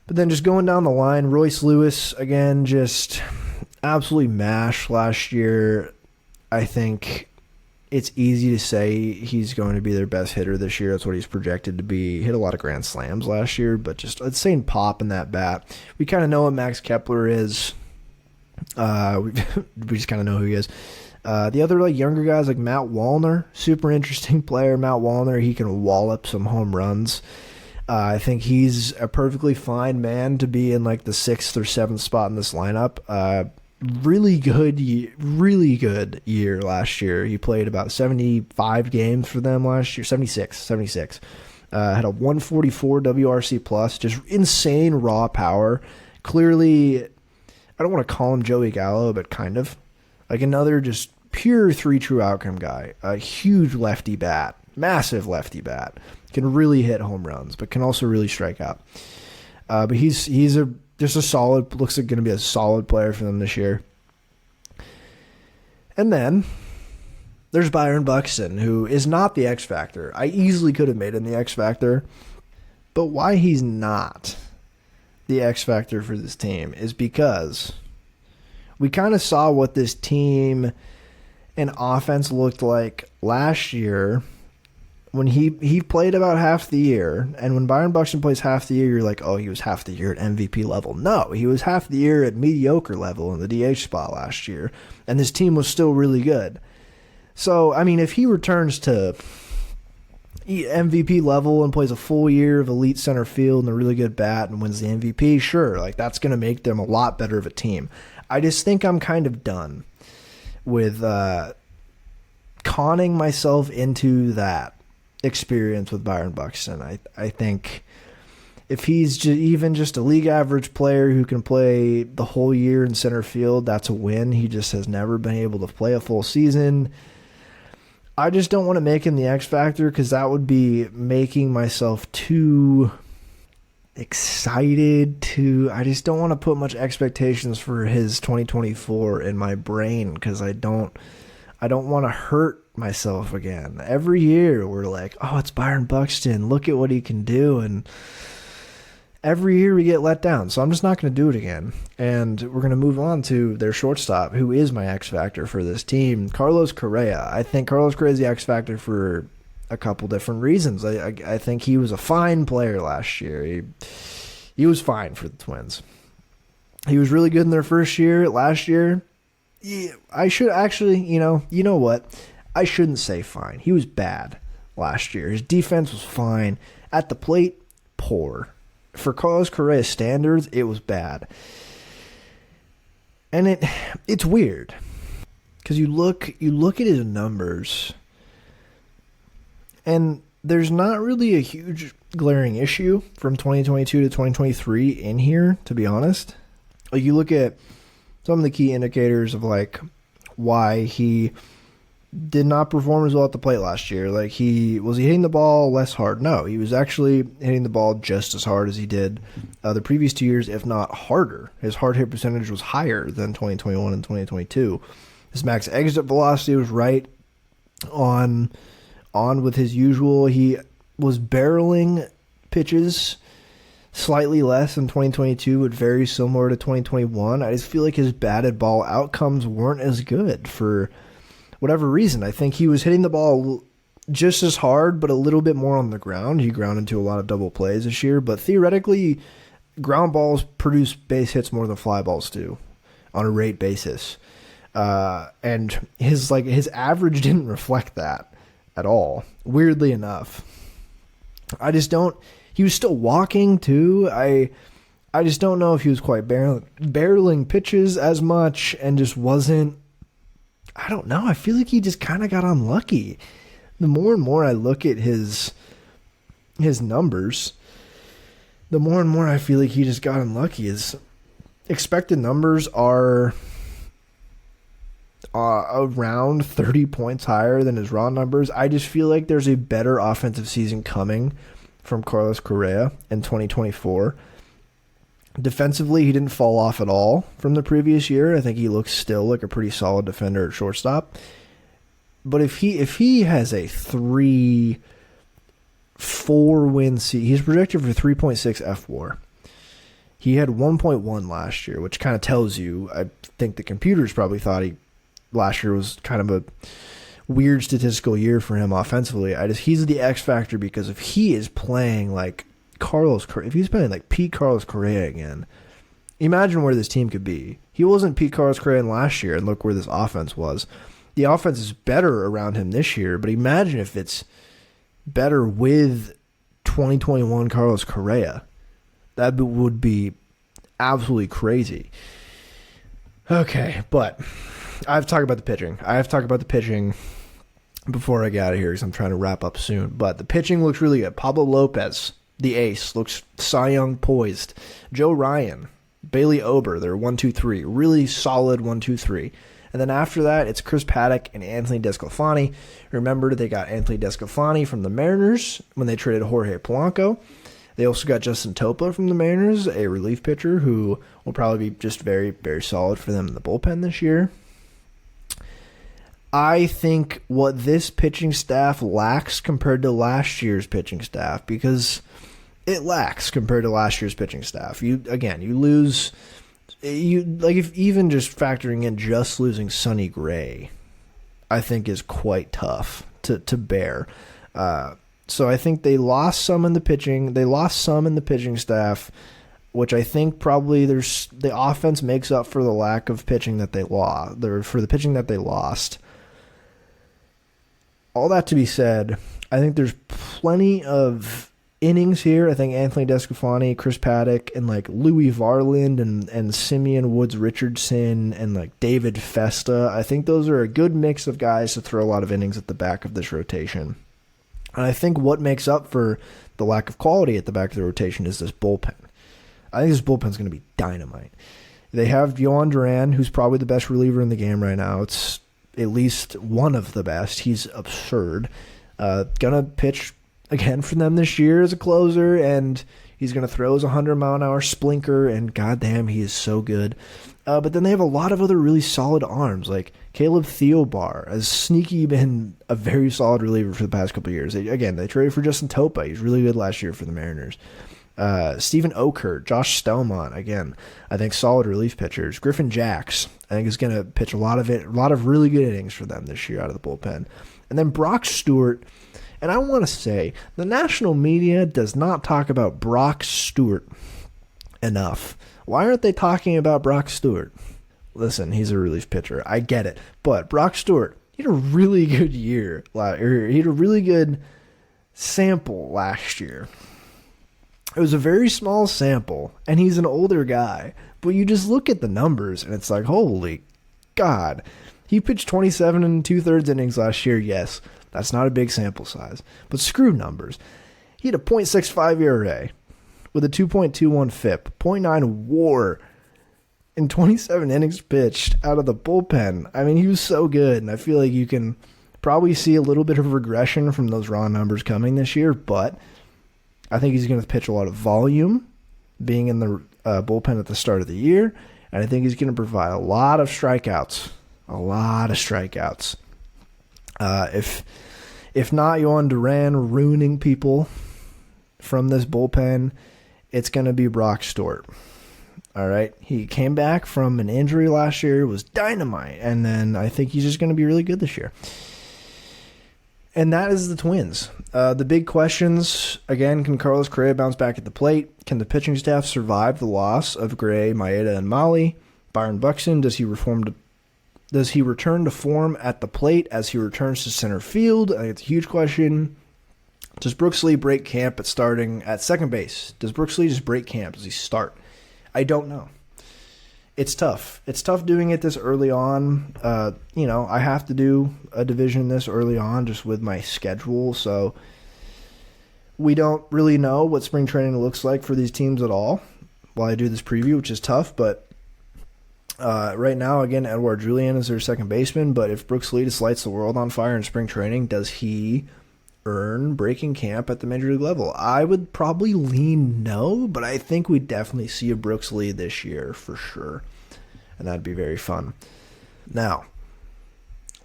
then just going down the line, Royce Lewis, again, just absolutely mashed last year. I think it's easy to say he's going to be their best hitter this year. That's what he's projected to be. He hit a lot of grand slams last year, but just insane pop in that bat. We kind of know what Max Kepler is. We just kind of know who he is. The other younger guys like Matt Wallner, super interesting player. Matt Wallner, he can wallop some home runs. I think he's a perfectly fine man to be in the 6th or 7th spot in this lineup. Really good year last year. He played about 75 games for them last year, 76. Had a 144 WRC plus, just insane raw power. Clearly, I don't want to call him Joey Gallo, but kind of. Another just pure 3 true outcome guy. A huge lefty bat, massive lefty bat. Can really hit home runs, but can also really strike out. But he's just a solid, looks like going to be a solid player for them this year. And then there's Byron Buxton, who is not the X Factor. I easily could have made him the X Factor, but why he's not the X Factor for this team is because we kind of saw what this team and offense looked like last year when he played about half the year. And when Byron Buxton plays half the year, you're like, oh, he was half the year at MVP level. No, he was half the year at mediocre level in the DH spot last year, and this team was still really good. So, I mean, if he returns to MVP level and plays a full year of elite center field and a really good bat and wins the MVP, sure, that's going to make them a lot better of a team. I just think I'm kind of done with conning myself into that experience with Byron Buxton. I think if he's even just a league average player who can play the whole year in center field, that's a win. He just has never been able to play a full season. I just don't want to make him the X Factor because that would be making myself too excited I just don't want to put much expectations for his 2024 in my brain because I don't want to hurt myself again. Every year we're like, oh, it's Byron Buxton, look at what he can do, and every year we get let down. So I'm just not going to do it again. And we're going to move on to their shortstop, who is my X Factor for this team, Carlos Correa. I think Carlos Correa is the X Factor for a couple different reasons. I think he was a fine player last year. He was fine for the Twins. He was really good in their first year. Last year, I should actually, you know what? I shouldn't say fine. He was bad last year. His defense was fine. At the plate, poor. For Carlos Correa's standards, it was bad. And it's weird because you look at his numbers, and there's not really a huge glaring issue from 2022 to 2023 in here, to be honest. Like, you look at some of the key indicators of like why he did not perform as well at the plate last year. Like, was he hitting the ball less hard? No, he was actually hitting the ball just as hard as he did the previous 2 years, if not harder. His hard hit percentage was higher than 2021 and 2022. His max exit velocity was right on with his usual. He was barreling pitches slightly less in 2022, but very similar to 2021. I just feel like his batted ball outcomes weren't as good for whatever reason. I think he was hitting the ball just as hard, but a little bit more on the ground. He ground into a lot of double plays this year, but theoretically, ground balls produce base hits more than fly balls do on a rate basis. And his average didn't reflect that at all, weirdly enough. He was still walking too. I just don't know if he was quite barreling pitches as much and just wasn't, I don't know. I feel like he just kind of got unlucky. The more and more I look at his numbers, the more and more I feel like he just got unlucky. His expected numbers are around 30 points higher than his raw numbers. I just feel like there's a better offensive season coming from Carlos Correa in 2024. Defensively, he didn't fall off at all from the previous year. I think he looks still like a pretty solid defender at shortstop. But if he has a 3-4 win season, he's projected for 3.6 FWAR. He had 1.1 last year, which kind of tells you, I think the computers probably thought last year was kind of a weird statistical year for him offensively. He's the X factor, because if he is playing like if he's playing like Pete Carlos Correa again, imagine where this team could be. He wasn't Pete Carlos Correa last year, and look where this offense was. The offense is better around him this year, but imagine if it's better with 2021 Carlos Correa. That would be absolutely crazy. Okay, but I have to talk about the pitching before I get out of here, because I'm trying to wrap up soon. But the pitching looks really good. Pablo Lopez, the ace, looks Cy Young poised. Joe Ryan, Bailey Ober, they're 1-2-3. Really solid 1-2-3. And then after that, it's Chris Paddock and Anthony DeSclafani. Remember, they got Anthony DeSclafani from the Mariners when they traded Jorge Polanco. They also got Justin Topa from the Mariners, a relief pitcher who will probably be just very, very solid for them in the bullpen this year. I think what this pitching staff lacks compared to last year's pitching staff, because it lacks compared to last year's pitching staff. You lose, if even just factoring in just losing Sonny Gray, I think is quite tough to bear. So I think they lost some in the pitching. They lost some in the pitching staff, which I think probably the offense makes up for the lack of pitching that they lost. For the pitching that they lost. All that to be said, I think there's plenty of innings here. I think Anthony DeSclafani, Chris Paddock, and like Louis Varland and Simeon Woods Richardson and like David Festa. I think those are a good mix of guys to throw a lot of innings at the back of this rotation. And I think what makes up for the lack of quality at the back of the rotation is this bullpen. I think this bullpen's going to be dynamite. They have Yohan Duran, who's probably the best reliever in the game right now. It's at least one of the best. He's absurd. Gonna pitch again for them this year as a closer, and he's gonna throw his 100-mile-an-hour splinker, and goddamn, he is so good. But then they have a lot of other really solid arms, like Caleb Theobar has sneaky been a very solid reliever for the past couple of years. They traded for Justin Topa. He's really good last year for the Mariners. Stephen Okert, Josh Stelmont, again, I think solid relief pitchers. Griffin Jacks, I think is going to pitch a lot of really good innings for them this year out of the bullpen. And then Brock Stewart, and I want to say, the national media does not talk about Brock Stewart enough. Why aren't they talking about Brock Stewart? Listen, he's a relief pitcher. I get it. But Brock Stewart, he had a really good year. He had a really good sample last year. It was a very small sample, and he's an older guy. But you just look at the numbers, and it's like, holy God. He pitched 27 and 2/3 innings last year, yes. That's not a big sample size. But screw numbers. He had a .65 ERA with a 2.21 FIP, .9 WAR, in 27 innings pitched out of the bullpen. I mean, he was so good, and I feel like you can probably see a little bit of regression from those raw numbers coming this year, but I think he's going to pitch a lot of volume being in the bullpen at the start of the year, and I think he's going to provide a lot of strikeouts. If not Yohan Duran ruining people from this bullpen, it's going to be Brock Stewart. All right. He came back from an injury last year, was dynamite, and then I think he's just going to be really good this year. And that is the Twins. The big questions, again, can Carlos Correa bounce back at the plate? Can the pitching staff survive the loss of Gray, Maeda, and Mali? Byron Buxton, does he return to form at the plate as he returns to center field? I think it's a huge question. Does Brooks Lee break camp starting at second base? Does Brooks Lee just break camp? Does he start? I don't know. It's tough. It's tough doing it this early on. I have to do a division this early on just with my schedule, so we don't really know what spring training looks like for these teams at all while I do this preview, which is tough, but right now, again, Edouard Julien is their second baseman, but if Brooks Lee just lights the world on fire in spring training, does he earn breaking camp at the major league level? I would probably lean no, but I think we definitely see a Brooks Lee this year for sure, and that'd be very fun. Now,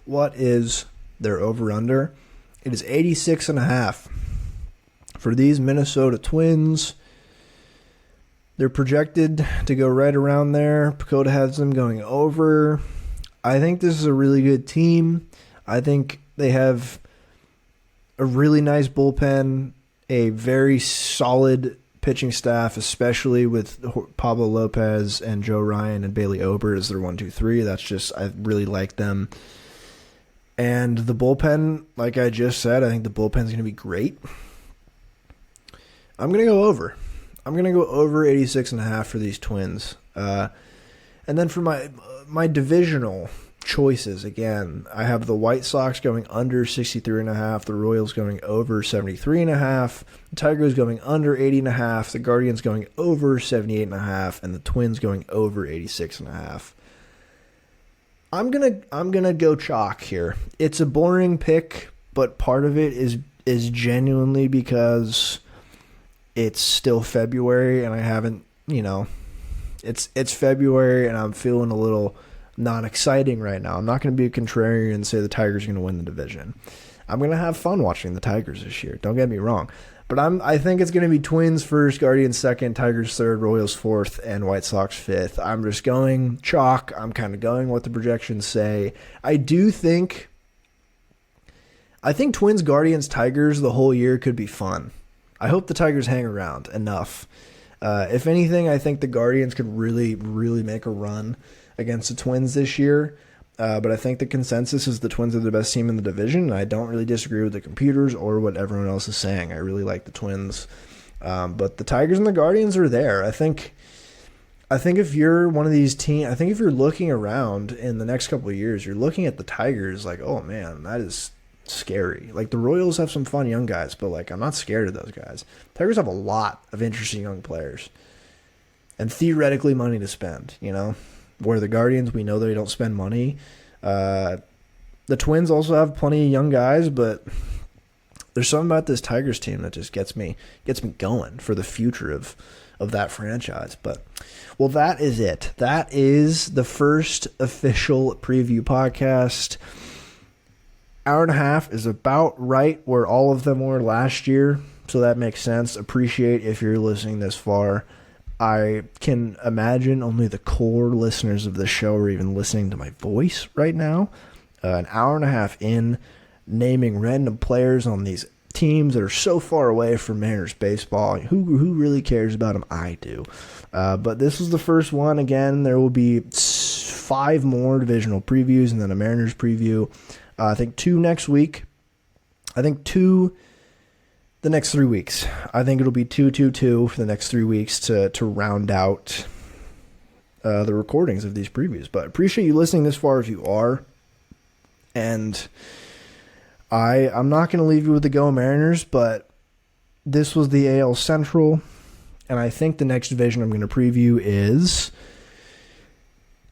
what is their over-under? It is 86.5. For these Minnesota Twins, they're projected to go right around there. Pacoda has them going over. I think this is a really good team. I think they have a really nice bullpen, a very solid pitching staff, especially with Pablo Lopez and Joe Ryan and Bailey Ober as their 1-2-3. That's just, I really like them. And the bullpen, like I just said, I think the bullpen's going to be great. I'm going to go over. I'm going to go over 86.5 for these Twins. And then for my divisional choices, again, I have the White Sox going under 63.5, the Royals going over 73.5, the Tigers going under 80.5, the Guardians going over 78.5, and the Twins going over 86.5. I'm gonna go chalk here. It's a boring pick, but part of it is genuinely because it's still February and I haven't, it's February and I'm feeling a little not exciting right now. I'm not going to be a contrarian and say the Tigers are going to win the division. I'm going to have fun watching the Tigers this year. Don't get me wrong. But I think it's going to be Twins first, Guardians second, Tigers third, Royals fourth, and White Sox fifth. I'm just going chalk. I'm kind of going what the projections say. I think Twins, Guardians, Tigers the whole year could be fun. I hope the Tigers hang around enough. If anything, I think the Guardians could really, really make a run against the Twins this year. But I think the consensus is the Twins are the best team in the division, and I don't really disagree with the computers or what everyone else is saying. I really like the Twins. But the Tigers and the Guardians are there. I think if you're one of these teams, I think if you're looking around in the next couple of years, you're looking at the Tigers like, oh man, that is scary. Like, the Royals have some fun young guys, but like, I'm not scared of those guys. Tigers have a lot of interesting young players and theoretically money to spend, where the Guardians, we know they don't spend money. The Twins also have plenty of young guys, but there's something about this Tigers team that just gets me going for the future of that franchise. But, well, that is it. That is the first official preview podcast. Hour and a half is about right where all of them were last year, so that makes sense. Appreciate if you're listening this far. I can imagine only the core listeners of this show are even listening to my voice right now. An hour and a half in, naming random players on these teams that are so far away from Mariners baseball. Who really cares about them? I do. But this was the first one. Again, there will be 5 more divisional previews and then a Mariners preview. I think 2 next week. I think 2 the next 3 weeks. I think it'll be 2-2-2 for the next 3 weeks to round out the recordings of these previews. But I appreciate you listening this far if you are. And I'm not going to leave you with the Go Mariners, but this was the AL Central, and I think the next division I'm going to preview is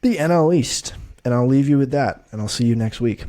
the NL East. And I'll leave you with that, and I'll see you next week.